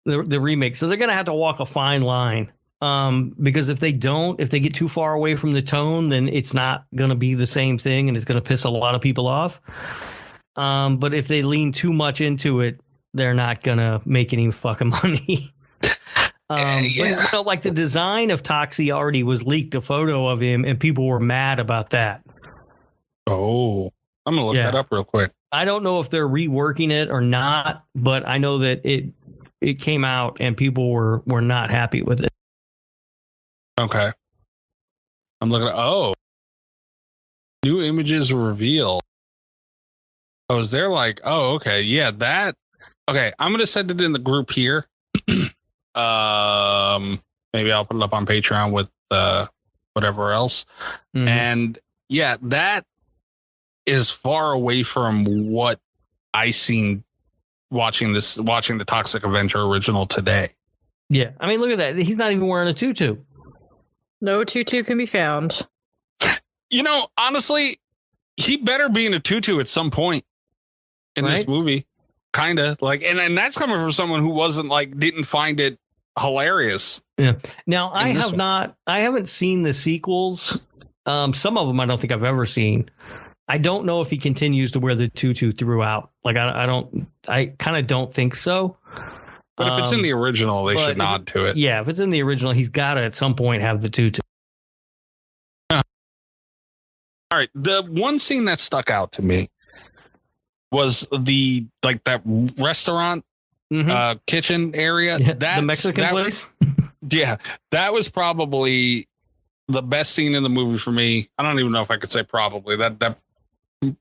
the remake. So they're going to have to walk a fine line. Because if they get too far away from the tone, then it's not going to be the same thing and it's going to piss a lot of people off. But if they lean too much into it, they're not going to make any fucking money. But, you know, like the design of Toxie already was leaked, a photo of him, and people were mad about that. Oh, I'm going to look that up real quick. I don't know if they're reworking it or not, but I know that it came out and people were not happy with it. Okay. I'm looking at, new images revealed. Oh, is there like, okay. Yeah, that. Okay. I'm going to send it in the group here. Maybe I'll put it up on Patreon with whatever else. Mm-hmm. And yeah, that is far away from what I seen watching the Toxic Avenger original today. Yeah. I mean, look at that. He's not even wearing a tutu. No tutu can be found. You know, honestly, he better be in a tutu at some point in this movie. Kind of like, and that's coming from someone who didn't find it hilarious. Yeah. Now I haven't seen the sequels. Some of them I don't think I've ever seen. I don't know if he continues to wear the tutu throughout. Like, I kind of don't think so. But if it's in the original, they should nod to it. Yeah, if it's in the original, he's got to at some point have the tutu. All right. The one scene that stuck out to me was that restaurant kitchen area. Yeah, the Mexican place? Yeah, that was probably the best scene in the movie for me. I don't even know if I could say probably. That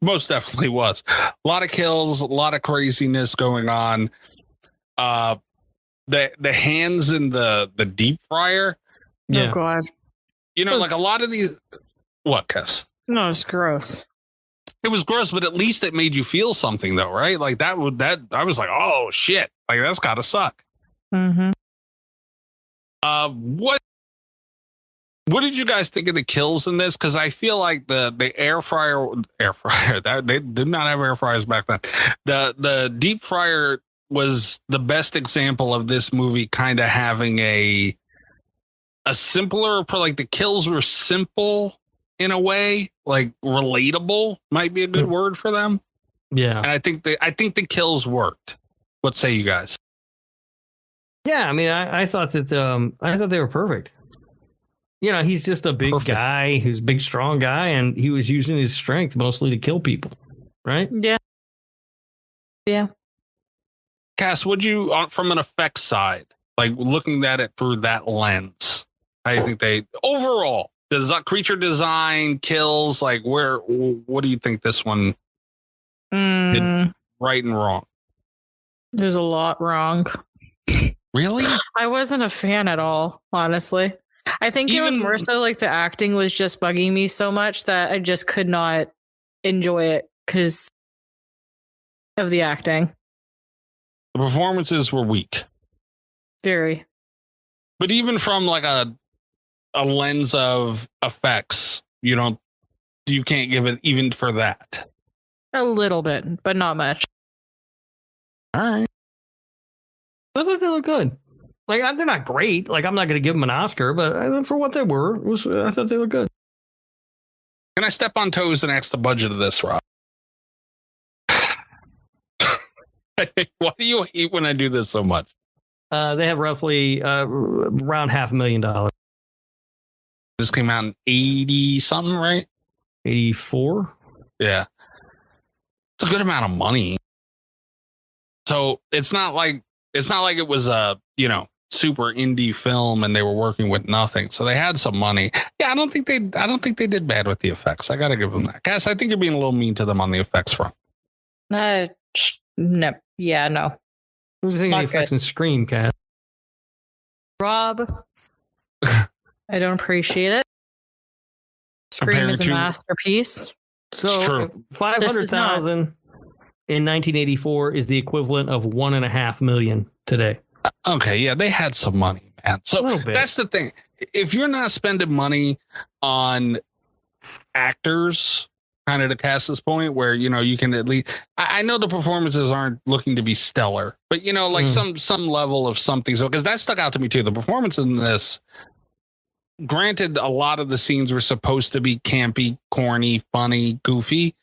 most definitely was. A lot of kills, a lot of craziness going on. The hands in the deep fryer. Yeah. Oh God. You know, like a lot of these. What, Cass? No, it's gross. It was gross, but at least it made you feel something, though, right? Like that I was like, oh shit, like that's gotta suck. Mm-hmm. What did you guys think of the kills in this? Because I feel like the air fryer that they did not have air fryers back then. The deep fryer was the best example of this movie kind of having a simpler, like the kills were simple in a way, like relatable might be a good word for them. Yeah. And I think the kills worked. What say you guys? Yeah, I mean, I thought that I thought they were perfect. You know, he's just a big guy who's a big, strong guy, and he was using his strength mostly to kill people, right? Yeah. Yeah. Cass, would you, from an effects side, like looking at it through that lens, I think they overall creature design, kills, like what do you think this one did right and wrong? There's a lot wrong. Really? I wasn't a fan at all, honestly. I think it was more so like the acting was just bugging me so much that I just could not enjoy it because of the acting. The performances were weak. Very. But even from like a lens of effects, you can't give it even for that. A little bit, but not much. All right. I thought they looked good. Like, they're not great. Like, I'm not going to give them an Oscar, but for what they were, I thought they looked good. Can I step on toes and ask the budget of this, Rob? Why do you hate when I do this so much? They have roughly around $500,000. This came out in 80 something, right? 84. Yeah. It's a good amount of money. So it's not like it was a, super indie film and they were working with nothing. So they had some money. Yeah, I don't think they did bad with the effects. I got to give them that. Cass, I think you're being a little mean to them on the effects front. No. Yeah, no. What do you think of the effects in Scream, Cat? Rob, I don't appreciate it. Scream is a masterpiece. So 500,000 in 1984 is the equivalent of $1.5 million today. Okay, yeah, they had some money, man. So that's the thing. If you're not spending money on actors, kind of to Cass's point, where you can at least, I know the performances aren't looking to be stellar, but some level of something. So because that stuck out to me too. The performance in this, granted, a lot of the scenes were supposed to be campy, corny, funny, goofy.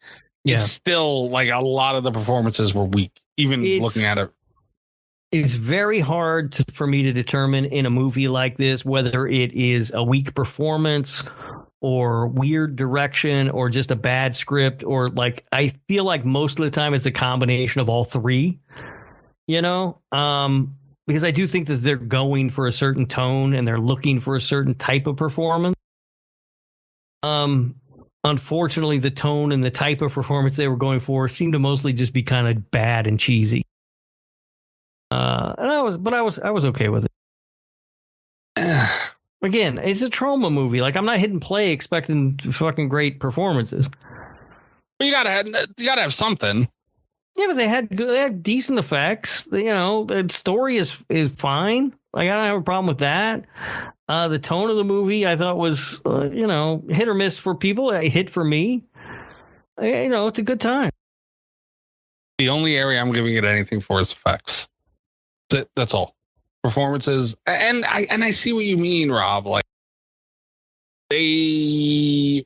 Yeah. It's still like a lot of the performances were weak, even looking at it. It's very hard for me to determine in a movie like this whether it is a weak performance or weird direction or just a bad script, or like, I feel like most of the time it's a combination of all three, because I do think that they're going for a certain tone and they're looking for a certain type of performance. Unfortunately, the tone and the type of performance they were going for seemed to mostly just be kind of bad and cheesy. And I was okay with it. Again, it's a trauma movie. Like, I'm not hitting play expecting fucking great performances. But you gotta have something. Yeah, but they had decent effects. The story is fine. Like, I don't have a problem with that. The tone of the movie I thought was hit or miss for people. A hit for me. It's a good time. The only area I'm giving it anything for is effects. That's all. Performances, and I see what you mean, Rob. Like, that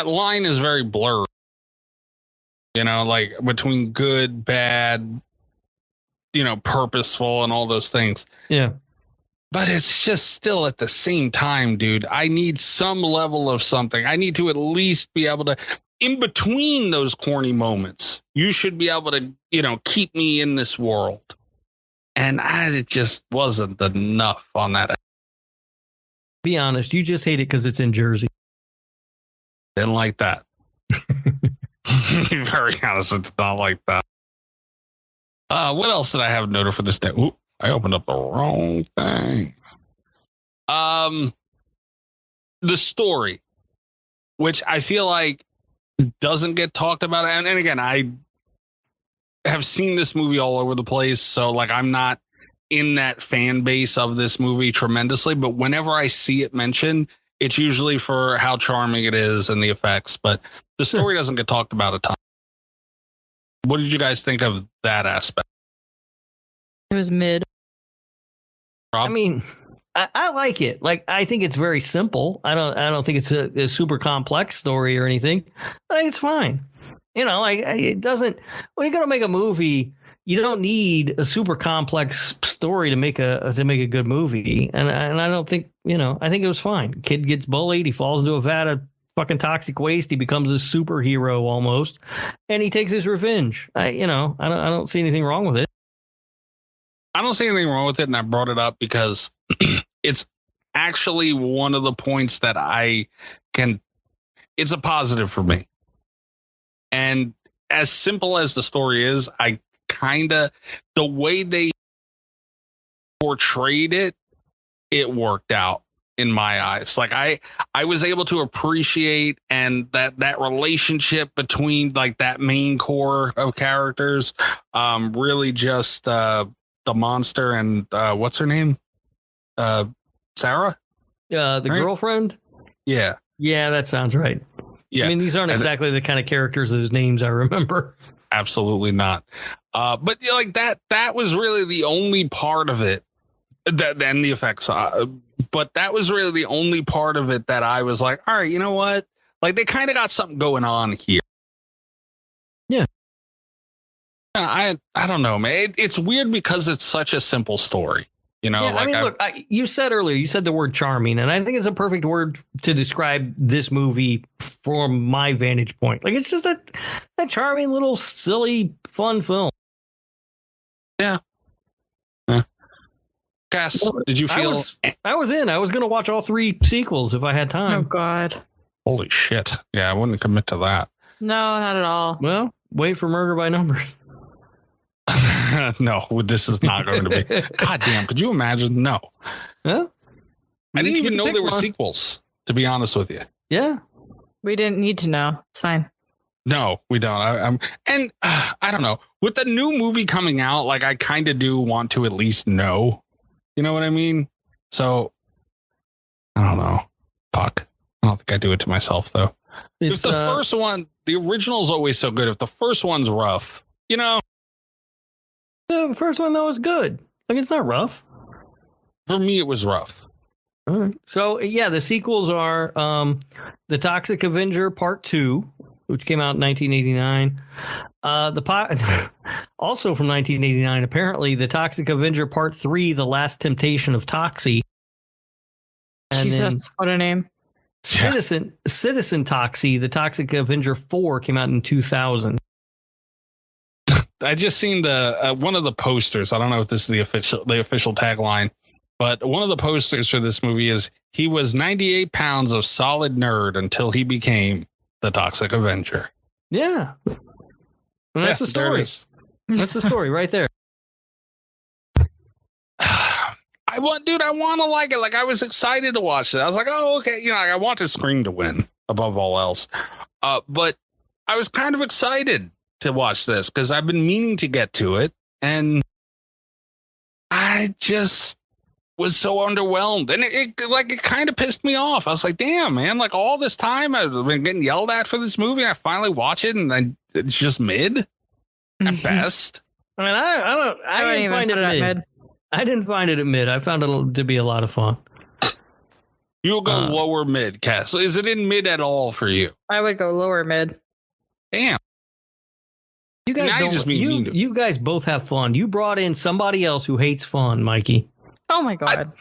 line is very blurred. Like between good, bad, purposeful, and all those things. Yeah. But it's just still at the same time, dude, I need some level of something. I need to at least be able to, in between those corny moments, you should be able to, keep me in this world. And it just wasn't enough on that. Be honest, you just hate it because it's in Jersey. Didn't like that. Be very honest, it's not like that. What else did I have noted for this day? Ooh, I opened up the wrong thing. The story, which I feel like doesn't get talked about. And again, I have seen this movie all over the place. So like, I'm not in that fan base of this movie tremendously, but whenever I see it mentioned, it's usually for how charming it is and the effects, but the story doesn't get talked about a ton. What did you guys think of that aspect? It was mid. Rob? I mean, I like it. Like, I think it's very simple. I don't think it's a super complex story or anything. I think it's fine. It doesn't. When you're gonna make a movie, you don't need a super complex story to make a good movie. And I don't think I think it was fine. Kid gets bullied. He falls into a vat of fucking toxic waste. He becomes a superhero almost, and he takes his revenge. I don't see anything wrong with it. I don't see anything wrong with it, and I brought it up because it's actually one of the points that it's a positive for me. And as simple as the story is, I the way they portrayed it, it worked out in my eyes. Like I was able to appreciate and that relationship between like that main core of characters, really just the monster and what's her name? Sarah? The girlfriend? Yeah. Yeah, that sounds right. Yeah. I mean, these aren't exactly the kind of characters whose names I remember. Absolutely not. But you know, like that was really the only part of it that, and the effects, but that was really the only part of it that I was like, all right, you know what? Like they kind of got something going on here. Yeah. I don't know, man. It's weird because it's such a simple story. You know, yeah, like I mean, look, you said earlier, you said the word charming, and I think it's a perfect word to describe this movie from my vantage point. Like, it's just a charming little silly, fun film. Yeah. Cass, did you feel? I was in. I was going to watch all 3 sequels if I had time. Oh, God. Holy shit. Yeah, I wouldn't commit to that. No, not at all. Well, wait for Murder by Numbers. No, this is not going to be. God damn, could you imagine? No. Huh? I didn't even know there were sequels, to be honest with you. Yeah. We didn't need to know. It's fine. No, we don't. I don't know. With the new movie coming out, like I kind of do want to at least know. You know what I mean? So I don't know. Fuck. I don't think I do it to myself though. If the first one, the original's always so good. If the first one's rough, you know. The first one though was good. Like it's not rough. For me, it was rough. All right. So yeah, the sequels are The Toxic Avenger Part 2, which came out in 1989. Also from 1989, apparently, The Toxic Avenger Part 3, The Last Temptation of Toxie. And Jesus, what a name. Citizen Toxie, The Toxic Avenger 4 came out in 2000. I just seen the one of the posters. I don't know if this is the official tagline, but one of the posters for this movie is he was 98 pounds of solid nerd until he became the Toxic Avenger. Yeah. And that's the story. That's the story right there. I want to like it. Like I was excited to watch it. I was like, oh, okay. You know, I wanted Scream to win above all else. But I was kind of excited to watch this because I've been meaning to get to it. And I just was so underwhelmed. And it kind of pissed me off. I was like, damn, man, like all this time I've been getting yelled at for this movie. And I finally watch it and it's just mid at best. I mean, I didn't find it at mid. I didn't find it at mid. I found it to be a lot of fun. You'll go lower mid, Cass. Is it in mid at all for you? I would go lower mid. Damn. You guys you guys both have fun. You brought in somebody else who hates fun, Mikey. Oh my God.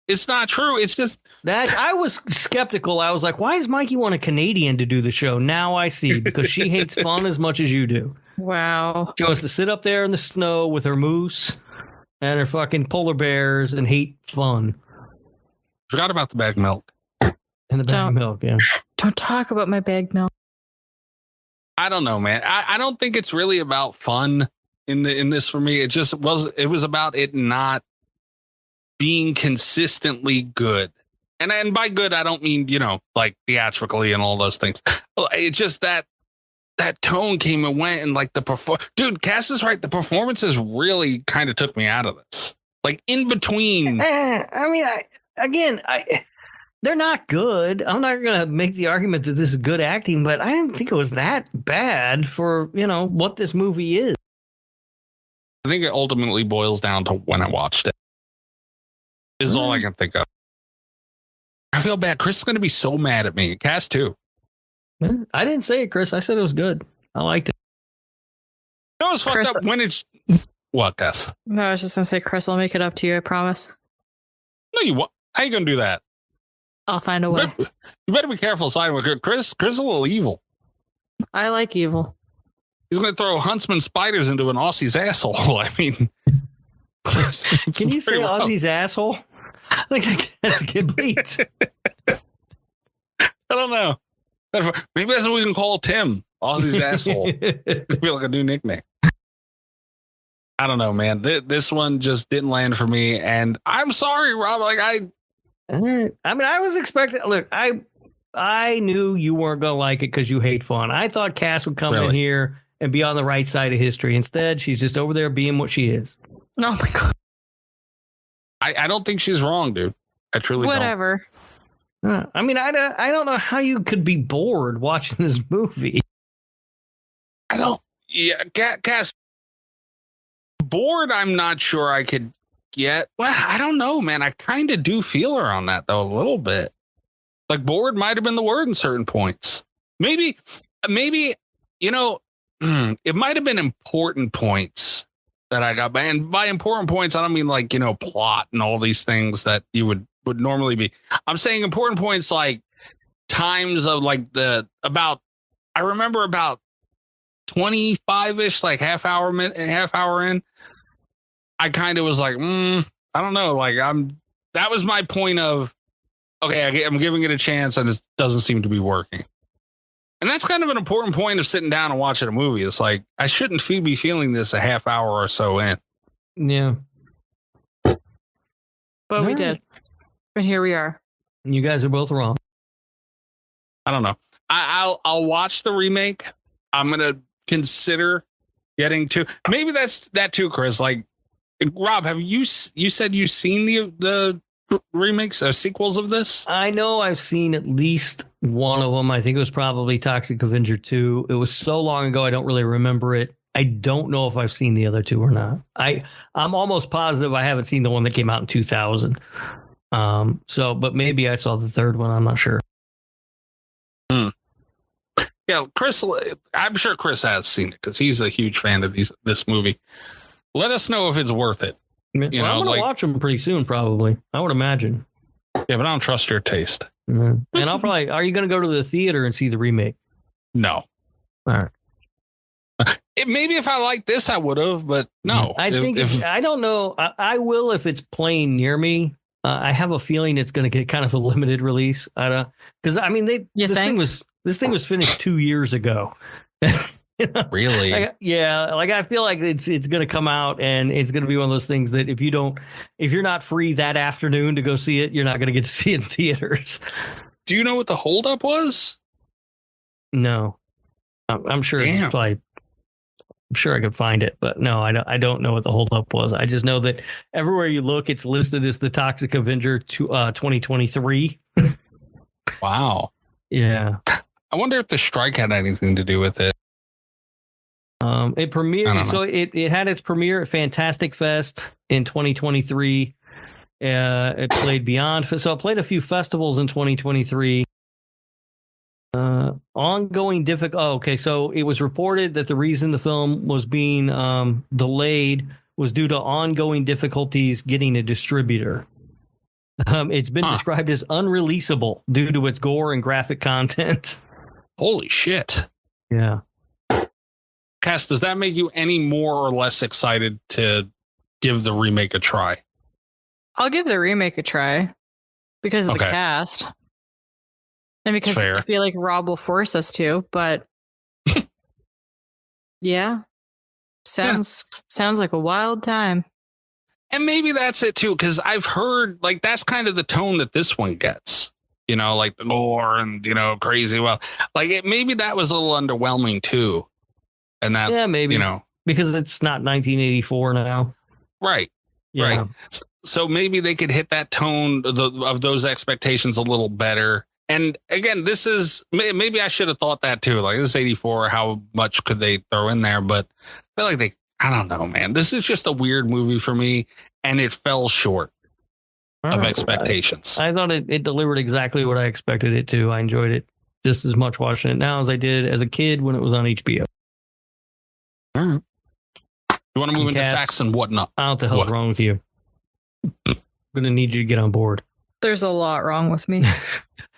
It's not true. It's just that I was skeptical. I was like, why does Mikey want a Canadian to do the show? Now I see, because she hates fun as much as you do. Wow. She wants to sit up there in the snow with her moose and her fucking polar bears and hate fun. Forgot about the bag milk. And the bag milk, yeah. Don't talk about my bag milk. I don't know, man. I don't think it's really about fun in this for me. It was about it not being consistently good. And by good, I don't mean, you know, like theatrically and all those things. It's just that tone came and went, and like dude, Cass is right. The performances really kind of took me out of this. Like in between. They're not good. I'm not going to make the argument that this is good acting, but I didn't think it was that bad for, you know, what this movie is. I think it ultimately boils down to when I watched it. This is all I can think of. I feel bad. Chris is going to be so mad at me. Cass too. I didn't say it, Chris. I said it was good. I liked it. You know what's fucked up when it's... What, Cass? No, I was just going to say, Chris, I'll make it up to you. I promise. No, you won't. How are you going to do that? I'll find a way. You better be careful siding with Chris. Chris is a little evil. I like evil. He's going to throw huntsman spiders into an Aussie's asshole. I mean, can you say rough. Aussie's asshole? Like that's complete. I don't know. Maybe that's what we can call Tim. Aussie's asshole. I feel like a new nickname. I don't know, man. This one just didn't land for me, and I'm sorry, Rob. Like I mean, I was expecting. Look, I knew you weren't gonna like it because you hate fun. I thought Cass would come in here and be on the right side of history. Instead, she's just over there being what she is. Oh my god. I don't think she's wrong, dude. I truly Whatever. don't. I mean, I don't know how you could be bored watching this movie. I don't. Yeah, Cass. Bored, I'm not sure I could get. Well, I don't know, man. I kind of do feel her on that, though, a little bit. Like, bored might have been the word in certain points. Maybe, you know, it might have been important points that I got. And by important points, I don't mean like, you know, plot and all these things that you would normally be. I'm saying important points like times of like I remember about 25-ish, like half hour in, I kind of was like, I don't know. Like that was my point of, okay, I'm giving it a chance and it doesn't seem to be working. And that's kind of an important point of sitting down and watching a movie. It's like, I shouldn't be feeling this a half hour or so in. Yeah. But we did. And here we are. You guys are both wrong. I don't know. I'll watch the remake. I'm going to consider getting to, maybe that's that too, Chris. Like, Rob, have you said you've seen the remakes, sequels of this? I know I've seen at least one of them. I think it was probably Toxic Avenger 2. It was so long ago, I don't really remember it. I don't know if I've seen the other two or not. I'm almost positive I haven't seen the one that came out in 2000. But maybe I saw the third one. I'm not sure. Yeah, Chris, I'm sure Chris has seen it because he's a huge fan of this movie. Let us know if it's worth it. I'm going to watch them pretty soon, probably. I would imagine. Yeah, but I don't trust your taste. And I'll probably, are you going to go to the theater and see the remake? No. All right. Maybe if I liked this, I would have, but no. I don't know. I will if it's playing near me. I have a feeling it's going to get kind of a limited release. Because I mean, this thing was finished 2 years ago. You know? Really? I feel like it's going to come out and it's going to be one of those things that if you're not free that afternoon to go see it, you're not going to get to see it in theaters. Do you know what the holdup was? No, I'm sure. I'm sure I could find it, but no, I don't know what the holdup was. I just know that everywhere you look, it's listed as the Toxic Avenger 2023. Wow. Yeah. I wonder if the strike had anything to do with it. It premiered, so it had its premiere at Fantastic Fest in 2023. It played beyond, so it played a few festivals in 2023. Ongoing difficult. Okay, so it was reported that the reason the film was being delayed was due to ongoing difficulties getting a distributor. It's been described as unreleasable due to its gore and graphic content. Holy shit. Yeah. Cass, does that make you any more or less excited to give the remake a try? I'll give the remake a try because of the cast. And because I feel like Rob will force us to, but yeah. Sounds like a wild time. And maybe that's it too, because I've heard like that's kind of the tone that this one gets. You know, like the gore and, you know, crazy. Well, like maybe that was a little underwhelming too. And that, maybe, you know, because it's not 1984 now. Right. Yeah. Right. So maybe they could hit that tone of those expectations a little better. And again, this is maybe I should have thought that too. Like this is 84. How much could they throw in there? But I feel like I don't know, man. This is just a weird movie for me. And it fell short of expectations. I thought it delivered exactly what I expected it to. I enjoyed it just as much watching it now as I did as a kid when it was on HBO. All right. You want to move into facts and whatnot? What the hell's wrong with you? I'm going to need you to get on board. There's a lot wrong with me.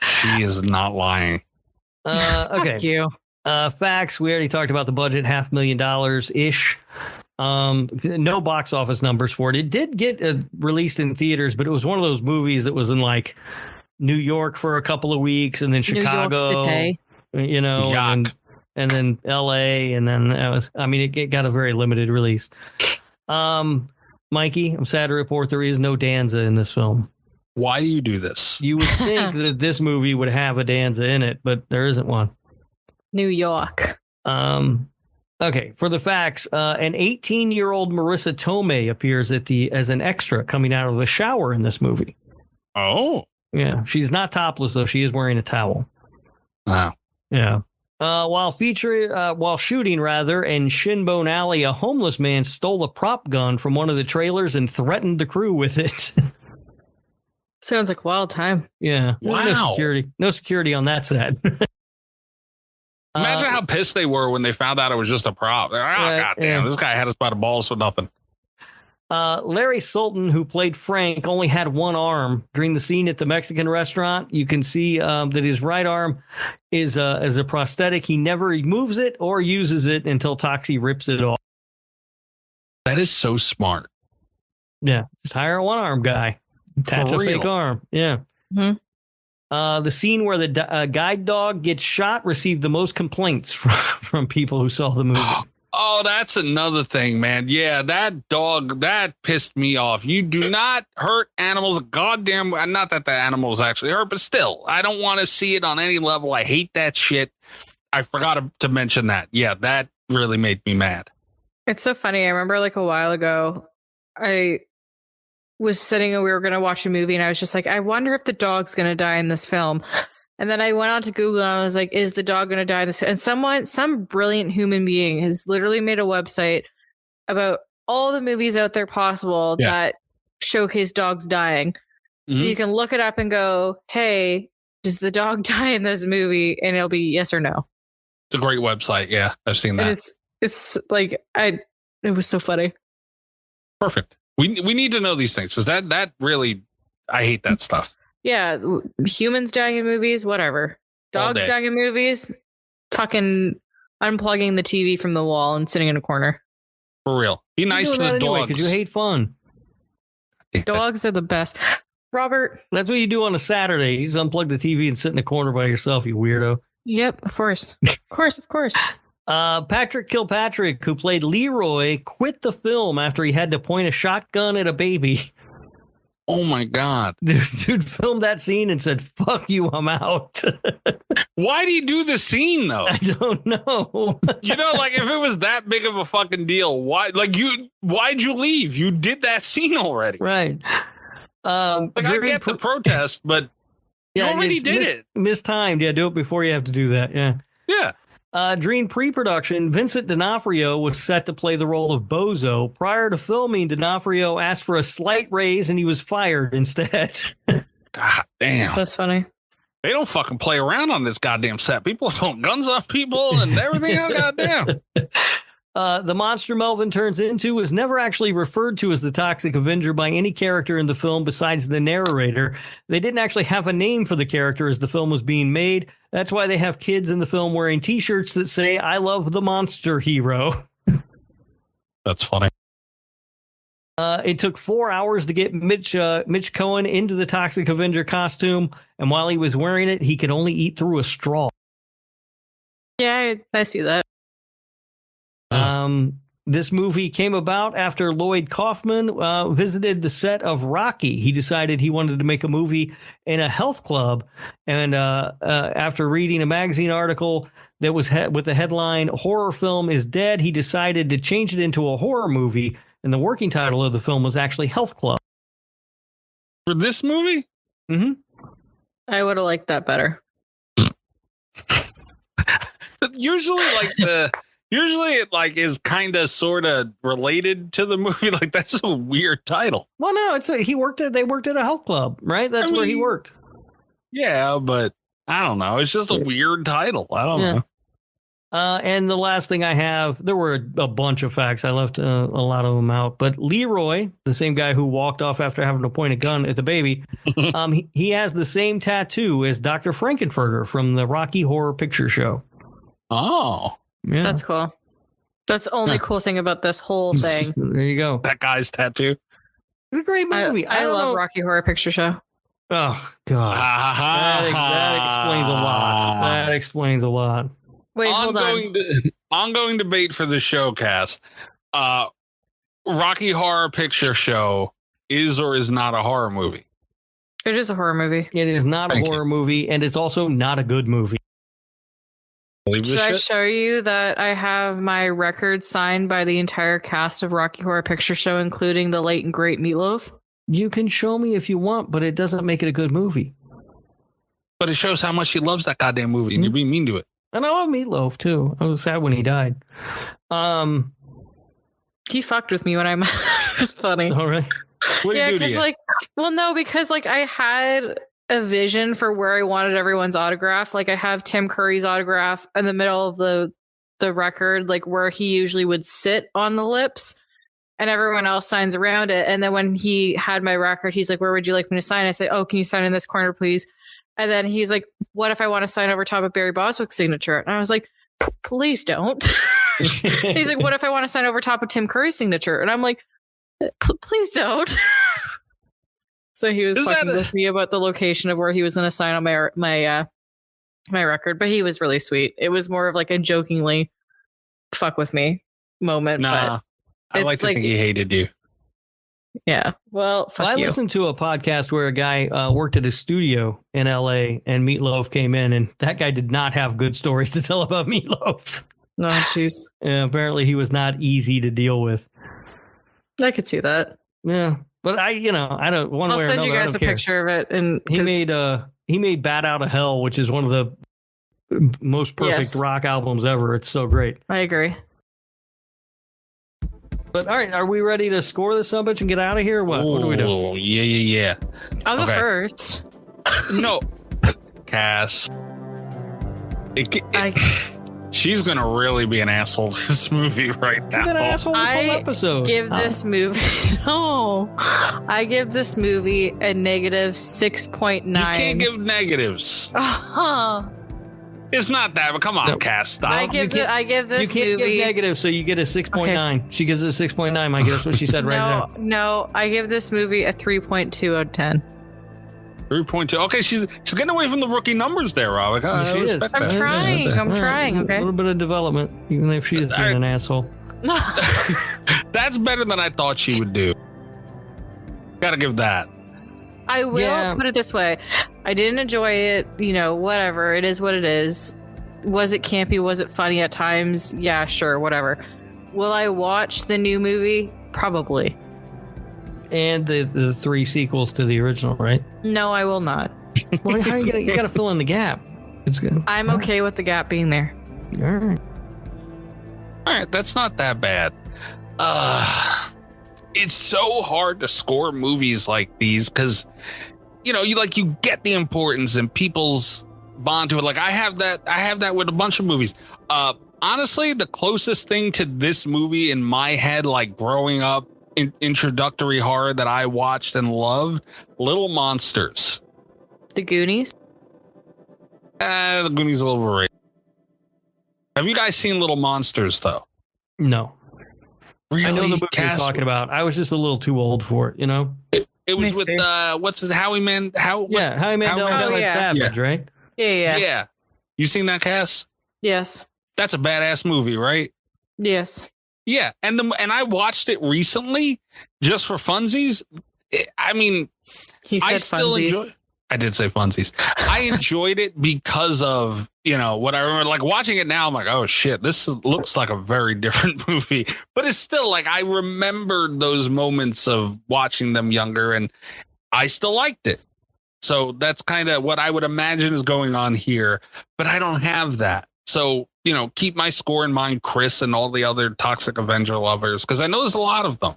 She is not lying. Okay. Thank you. Facts. We already talked about the budget, $500,000-ish. No box office numbers for it. It did get released in theaters, but it was one of those movies that was in like New York for a couple of weeks and then Chicago, you know, and then LA. And then it got a very limited release. Mikey, I'm sad to report there is no Danza in this film. Why do you do this? You would think that this movie would have a Danza in it, but there isn't one. New York. Okay, for the facts, an 18-year-old Marissa Tomei appears as an extra coming out of the shower in this movie. Oh. Yeah, she's not topless, though. She is wearing a towel. Wow. Yeah. While shooting, in Shinbone Alley, a homeless man stole a prop gun from one of the trailers and threatened the crew with it. Sounds like a wild time. Yeah. Wow. No security on that set. Imagine how pissed they were when they found out it was just a prop. They're like, goddamn, this guy had us by the balls for nothing. Larry Sultan, who played Frank, only had one arm. During the scene at the Mexican restaurant, you can see that his right arm is as a prosthetic. He never removes it or uses it until Toxie rips it off. That is so smart. Yeah, just hire a one-arm guy. Attach a fake arm. Yeah. Mm-hmm. The scene where the guide dog gets shot received the most complaints from people who saw the movie. Oh, that's another thing, man. Yeah, that dog, that pissed me off. You do not hurt animals. Goddamn. Not that the animals actually hurt, but still, I don't want to see it on any level. I hate that shit. I forgot to mention that. Yeah, that really made me mad. It's so funny. I remember like a while ago, I was sitting and we were going to watch a movie and I was just like, I wonder if the dog's going to die in this film. And then I went on to Google and I was like, is the dog going to die in this? And some brilliant human being has literally made a website about all the movies out there possible that showcase dogs dying. Mm-hmm. So you can look it up and go, hey, does the dog die in this movie? And it'll be yes or no. It's a great website. Yeah, I've seen that. And it's like, it was so funny. Perfect. We need to know these things because that really, I hate that stuff. Yeah, humans dying in movies, whatever. Dogs dying in movies, fucking unplugging the TV from the wall and sitting in a corner. For real. Be nice to the dogs. Because you hate fun. Dogs are the best. Robert. That's what you do on a Saturday. You just unplug the TV and sit in the corner by yourself, you weirdo. Yep, of course. Of course. Patrick Kilpatrick, who played Leroy, quit the film after he had to point a shotgun at a baby. Oh my God. Dude filmed that scene and said, fuck you, I'm out. Why do you do the scene though? I don't know. You know, like if it was that big of a fucking deal, why'd you leave? You did that scene already. Right. I get the protest, but you already did it. Mistimed. Yeah, do it before you have to do that. Yeah. Yeah. During pre-production, Vincent D'Onofrio was set to play the role of Bozo. Prior to filming, D'Onofrio asked for a slight raise and he was fired instead. God damn. That's funny. They don't fucking play around on this goddamn set. People put guns on people and everything else. Goddamn. The monster Melvin turns into was never actually referred to as the Toxic Avenger by any character in the film besides the narrator. They didn't actually have a name for the character as the film was being made. That's why they have kids in the film wearing T-shirts that say, I love the monster hero. That's funny. It took 4 hours to get Mitch Cohen into the Toxic Avenger costume, and while he was wearing it, he could only eat through a straw. Yeah, I see that. This movie came about after Lloyd Kaufman visited the set of Rocky. He decided he wanted to make a movie in a health club. And after reading a magazine article that was with the headline, Horror Film is Dead, he decided to change it into a horror movie. And the working title of the film was actually Health Club. For this movie? Mm-hmm. I would have liked that better. Usually it like is kind of sort of related to the movie. Like that's a weird title. Well, no, they worked at a health club, right? That's where he worked. Yeah, but I don't know. It's just a weird title. I don't know. And the last thing I have, there were a bunch of facts. I left a lot of them out. But Leroy, the same guy who walked off after having to point a gun at the baby, he has the same tattoo as Dr. Frankenfurter from the Rocky Horror Picture Show. Oh. Yeah. That's cool. That's the only cool thing about this whole thing. There you go. That guy's tattoo. It's a great movie. I love Rocky Horror Picture Show. Oh, God. That explains a lot. That explains a lot. Wait, hold on. Ongoing debate for the showcast. Rocky Horror Picture Show is or is not a horror movie? It is a horror movie. It is not a horror movie, and it's also not a good movie. Should I show you that I have my record signed by the entire cast of Rocky Horror Picture Show, including the late and great Meatloaf? You can show me if you want, but it doesn't make it a good movie. But it shows how much he loves that goddamn movie, and you're being mean to it. And I love Meatloaf, too. I was sad when he died. He fucked with me when I met him. It was funny. All right. What did he do to you? Because I had a vision for where I wanted everyone's autograph. Like I have Tim Curry's autograph in the middle of the record, like where he usually would sit on the lips, and everyone else signs around it. And then when he had my record, he's like, "Where would you like me to sign?" I say, "Oh, can you sign in this corner, please?" And then he's like, "What if I want to sign over top of Barry Boswick's signature?" And I was like, "Please don't." He's like, "What if I want to sign over top of Tim Curry's signature?" And I'm like, "Please don't." So he was fucking with me about the location of where he was going to sign on my record, but he was really sweet. It was more of like a jokingly fuck with me moment. Nah, I like to think he hated you. Yeah. Well, fuck you. I listened to a podcast where a guy worked at a studio in LA and Meatloaf came in, and that guy did not have good stories to tell about Meatloaf. No, jeez. Yeah, apparently he was not easy to deal with. I could see that. Yeah. But I don't. I'll send you guys a picture of it, and he made "Bat Out of Hell," which is one of the most perfect rock albums ever. It's so great. I agree. But all right, are we ready to score this subbitch and get out of here? Or what? What do we do? Oh yeah. I'll go first. No, Cass. She's gonna really be an asshole to this movie right now. An asshole this whole episode. Give this movie I give this movie a negative 6.9. You can't give negatives. It's not that, but come on, Cass, stop. I give this movie. You can't give negative, so you get a 6.9. Okay. She gives it a 6.9, Mikey. That's what she said right now. No, I give this movie a 3.2 out of 10. 3.2. Okay, she's getting away from the rookie numbers there, Rob. She is. I'm trying. Okay. A little bit of development, even if she is being an asshole. That's better than I thought she would do. Gotta give that. I will put it this way. I didn't enjoy it. Whatever. It is what it is. Was it campy? Was it funny at times? Yeah, sure. Whatever. Will I watch the new movie? Probably. And the 3 sequels to the original, right? No, I will not. Well, how you got to fill in the gap. It's good. I'm okay with the gap being there. All right, that's not that bad. It's so hard to score movies like these because you get the importance and people's bond to it. Like I have that with a bunch of movies. Honestly, the closest thing to this movie in my head, like growing up, introductory horror that I watched and loved, Little Monsters. The Goonies? The Goonies are overrated. Have you guys seen Little Monsters though? No. Really? I know the movie you're talking about. I was just a little too old for it, It was with what's his Howie Mandel Savage, right? Yeah. You seen that, Cass? Yes. That's a badass movie, right? Yes. Yeah, and I watched it recently just for funsies. He said funsies. I did say funsies. I enjoyed it because of what I remember. Like watching it now, I'm like, oh shit, this looks like a very different movie. But it's still like I remembered those moments of watching them younger, and I still liked it. So that's kind of what I would imagine is going on here. But I don't have that. So keep my score in mind, Chris, and all the other Toxic Avenger lovers, because I know there's a lot of them.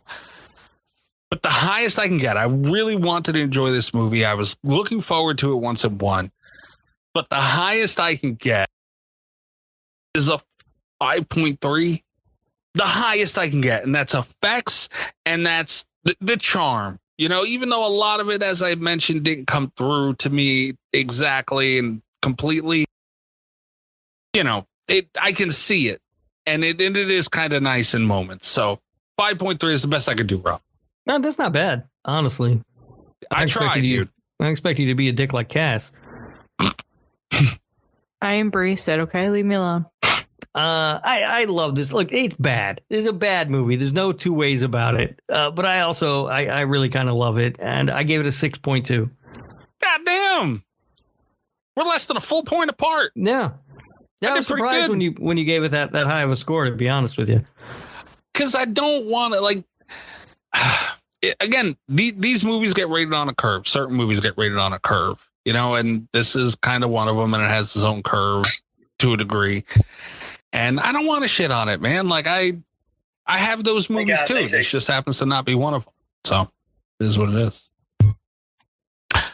But the highest I can get, I really wanted to enjoy this movie. I was looking forward to it once it won. But the highest I can get is a 5.3. The highest I can get. And that's effects, and that's the charm. Even though a lot of it, as I mentioned, didn't come through to me exactly and completely, I can see it, and it is kind of nice in moments. So 5.3 is the best I could do, Rob. No, that's not bad, honestly. I tried, dude. I expect you to be a dick like Cass. I embrace it. Okay, leave me alone. I love this. Look, it's bad. It's a bad movie. There's no two ways about it. But I really kind of love it, and I gave it a 6.2. God damn. We're less than a full point apart. Yeah. I was surprised when you gave it that high of a score, to be honest with you. Because I don't want to, like, again, these movies get rated on a curve. Certain movies get rated on a curve, you know, and this is kind of one of them, and it has its own curve to a degree. And I don't want to shit on it, man. Like, I have those movies too. This just happens to not be one of them. So it is what it is.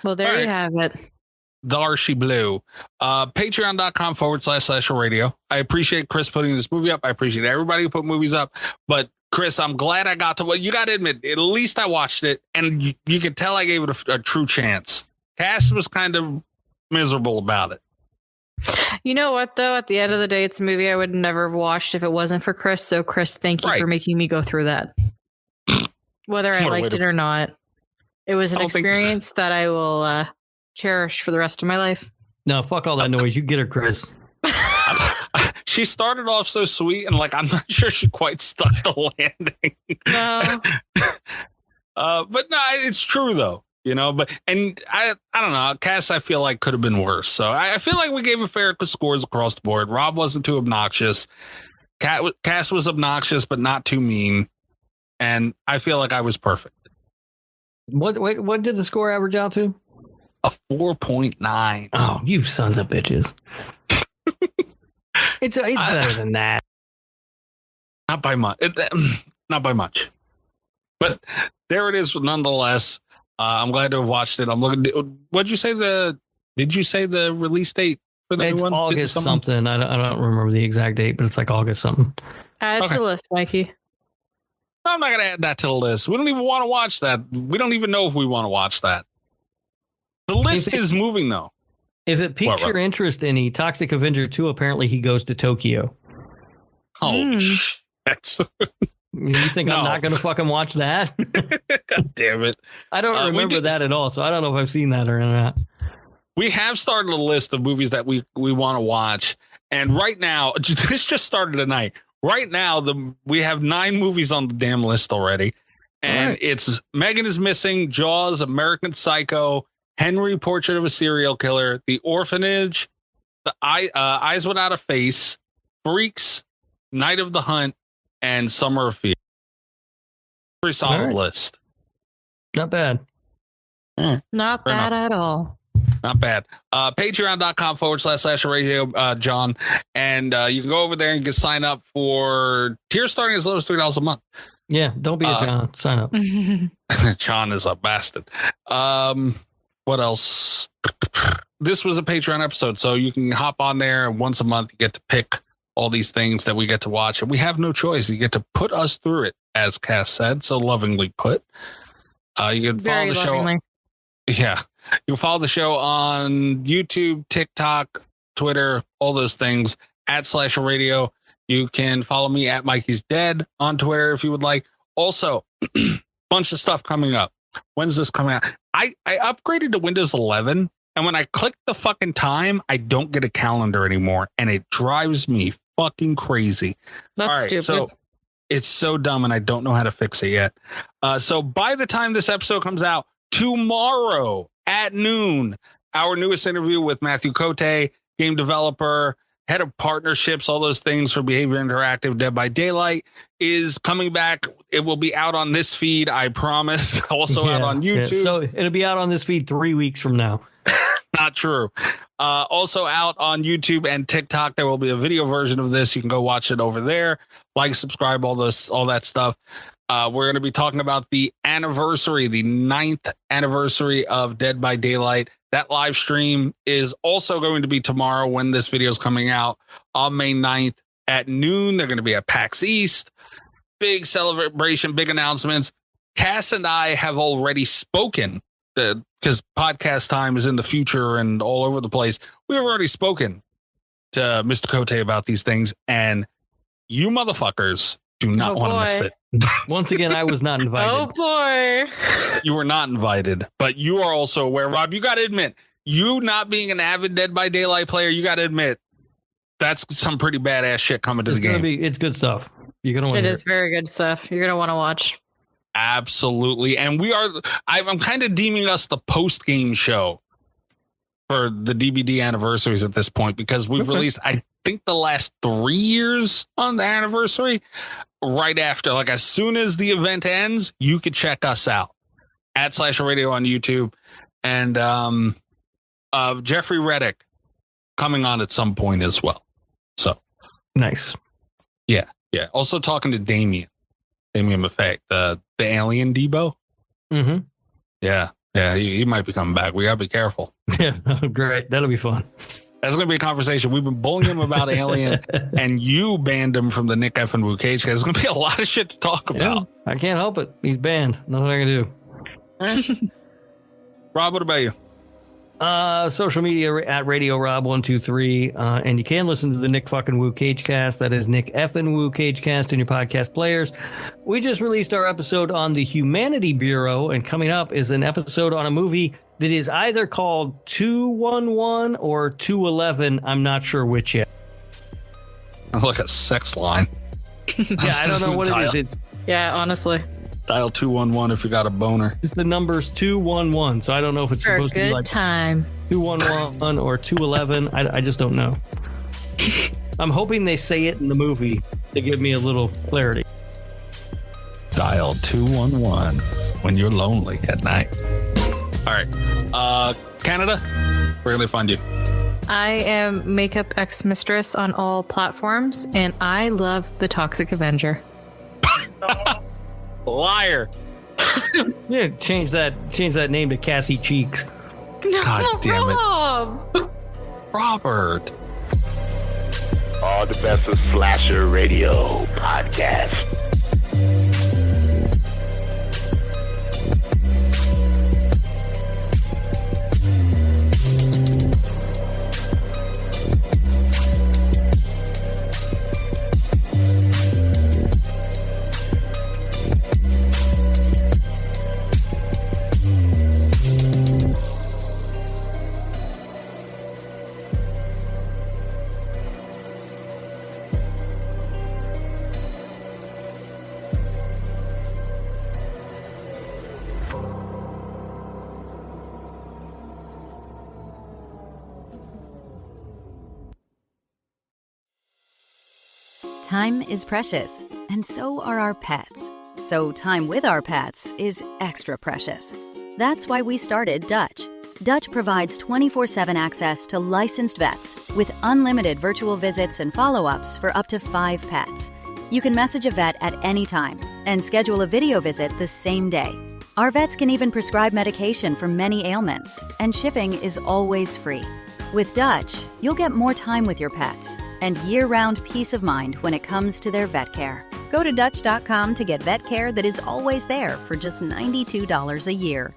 Well, there you have it. Darcy Blue. Patreon.com/radio. I appreciate Chris putting this movie up. I appreciate everybody who put movies up. But Chris, I'm glad I got to. Well, you got to admit, at least I watched it, and you can tell I gave it a true chance. Cass was kind of miserable about it. You know what, though? At the end of the day, it's a movie I would never have watched if it wasn't for Chris. So, Chris, thank you for making me go through that. Whether I liked it or not, it was an experience that I will cherish for the rest of my life. No, fuck all that noise. You get her, Chris. She started off so sweet, and like I'm not sure she quite stuck the landing. No. But no, it's true though. You know, and I don't know. Cass, I feel like could have been worse. So I feel like we gave it fair scores across the board. Rob wasn't too obnoxious. Cass was obnoxious, but not too mean. And I feel like I was perfect. What did the score average out to? A 4.9. Oh, you sons of bitches. It's better than that. Not by much. Not by much. But there it is nonetheless. I'm glad to have watched it. I'm looking. What'd you say? Did you say the release date for the It's new one? August something. I don't remember the exact date, but it's like August something. Add to the list, Mikey. I'm not going to add that to the list. We don't even want to watch that. We don't even know if we want to watch that. The list is moving, though. If it piques your interest in Toxic Avenger 2, apparently he goes to Tokyo. Oh, shit. You think I'm not going to fucking watch that? God damn it. I don't remember that at all, so I don't know if I've seen that or not. We have started a list of movies that we want to watch. And right now, this just started tonight. Right now, we have 9 movies on the damn list already. And it's Megan is Missing, Jaws, American Psycho, Henry, Portrait of a Serial Killer, The Orphanage, The Eyes Without a Face, Freaks, Night of the Hunt, and Summer of Fear. Pretty solid list. Not bad. Not bad at all. Not bad. Patreon.com/radio, John. And you can go over there and you can sign up for tiers starting as low as $3 a month. Yeah, don't be a John. Sign up. John is a bastard. What else? This was a Patreon episode, so you can hop on there and once a month you get to pick all these things that we get to watch, and we have no choice. You get to put us through it, as Cass said, so lovingly put. You can follow the show. Yeah. You can follow the show on YouTube, TikTok, Twitter, all those things @/radio. You can follow me at Mikey's Dead on Twitter if you would like. Also, bunch of stuff coming up. When's this coming out? I upgraded to Windows 11, and when I click the fucking time, I don't get a calendar anymore, and it drives me fucking crazy. That's stupid. So it's so dumb, and I don't know how to fix it yet. So by the time this episode comes out, tomorrow at noon, our newest interview with Matthew Cote, game developer, head of partnerships, all those things for Behavior Interactive, Dead by Daylight, is coming back. It will be out on this feed, I promise. Also out on YouTube. Yeah. So it'll be out on this feed 3 weeks from now. Not true. Also out on YouTube and TikTok. There will be a video version of this. You can go watch it over there. Like, subscribe, all that stuff. We're going to be talking about the anniversary, the 9th anniversary of Dead by Daylight. That live stream is also going to be tomorrow when this video is coming out on May 9th at noon. They're going to be at PAX East. Big celebration, big announcements. Cass and I have already spoken, because podcast time is in the future and all over the place. We've already spoken to Mr. Cote about these things, and you motherfuckers do not want to miss it. Once again, I was not invited. Oh boy. You were not invited, but you are also aware, Rob, you got to admit, you not being an avid Dead by Daylight player, you got to admit, That's some pretty badass shit coming to the game. It's good stuff. You're gonna want It to is very good stuff. You're gonna want to watch. Absolutely. And I'm kind of deeming us the post game show for the DVD anniversaries at this point, because we've released, I think, the last 3 years on the anniversary right after. Like, as soon as the event ends, you could check us out at Slasher Radio on YouTube. And Jeffrey Reddick coming on at some point as well. So nice. Yeah. Also talking to Damien Maffei, the alien Debo. Mm-hmm. Yeah, he might be coming back. We gotta be careful. Yeah, great. That'll be fun. That's gonna be a conversation. We've been bullying him about Alien, and you banned him from the Nick F and Woo Cage. There's gonna be a lot of shit to talk about. Yeah, I can't help it. He's banned. Nothing I can do. Rob, what about you? Social media at Radio Rob 123, and you can listen to the Nick fucking Woo Cage Cast. That is Nick F and Woo Cage Cast in your podcast players. We just released our episode on the Humanity Bureau, and coming up is an episode on a movie that is either called 211 or 211. I'm not sure which yet. Like a sex line. Yeah, I don't know what it is. Yeah, honestly. Dial 211 if you got a boner. It's the number's 211, so I don't know if it's supposed to be like time 211 or 211. I just don't know. I'm hoping they say it in the movie to give me a little clarity. Dial 211 when you're lonely at night. All right. Canada, where can they find you? I am Makeup Ex Mistress on all platforms, and I love the Toxic Avenger. Liar. Yeah, change that name to Cassie Cheeks. God damn it. Rob. Robert. All the best of Slasher Radio podcast. Time is precious, and so are our pets. So time with our pets is extra precious. That's why we started Dutch. Dutch provides 24/7 access to licensed vets with unlimited virtual visits and follow-ups for up to 5 pets. You can message a vet at any time and schedule a video visit the same day. Our vets can even prescribe medication for many ailments, and shipping is always free. With Dutch, you'll get more time with your pets and year-round peace of mind when it comes to their vet care. Go to Dutch.com to get vet care that is always there for just $92 a year.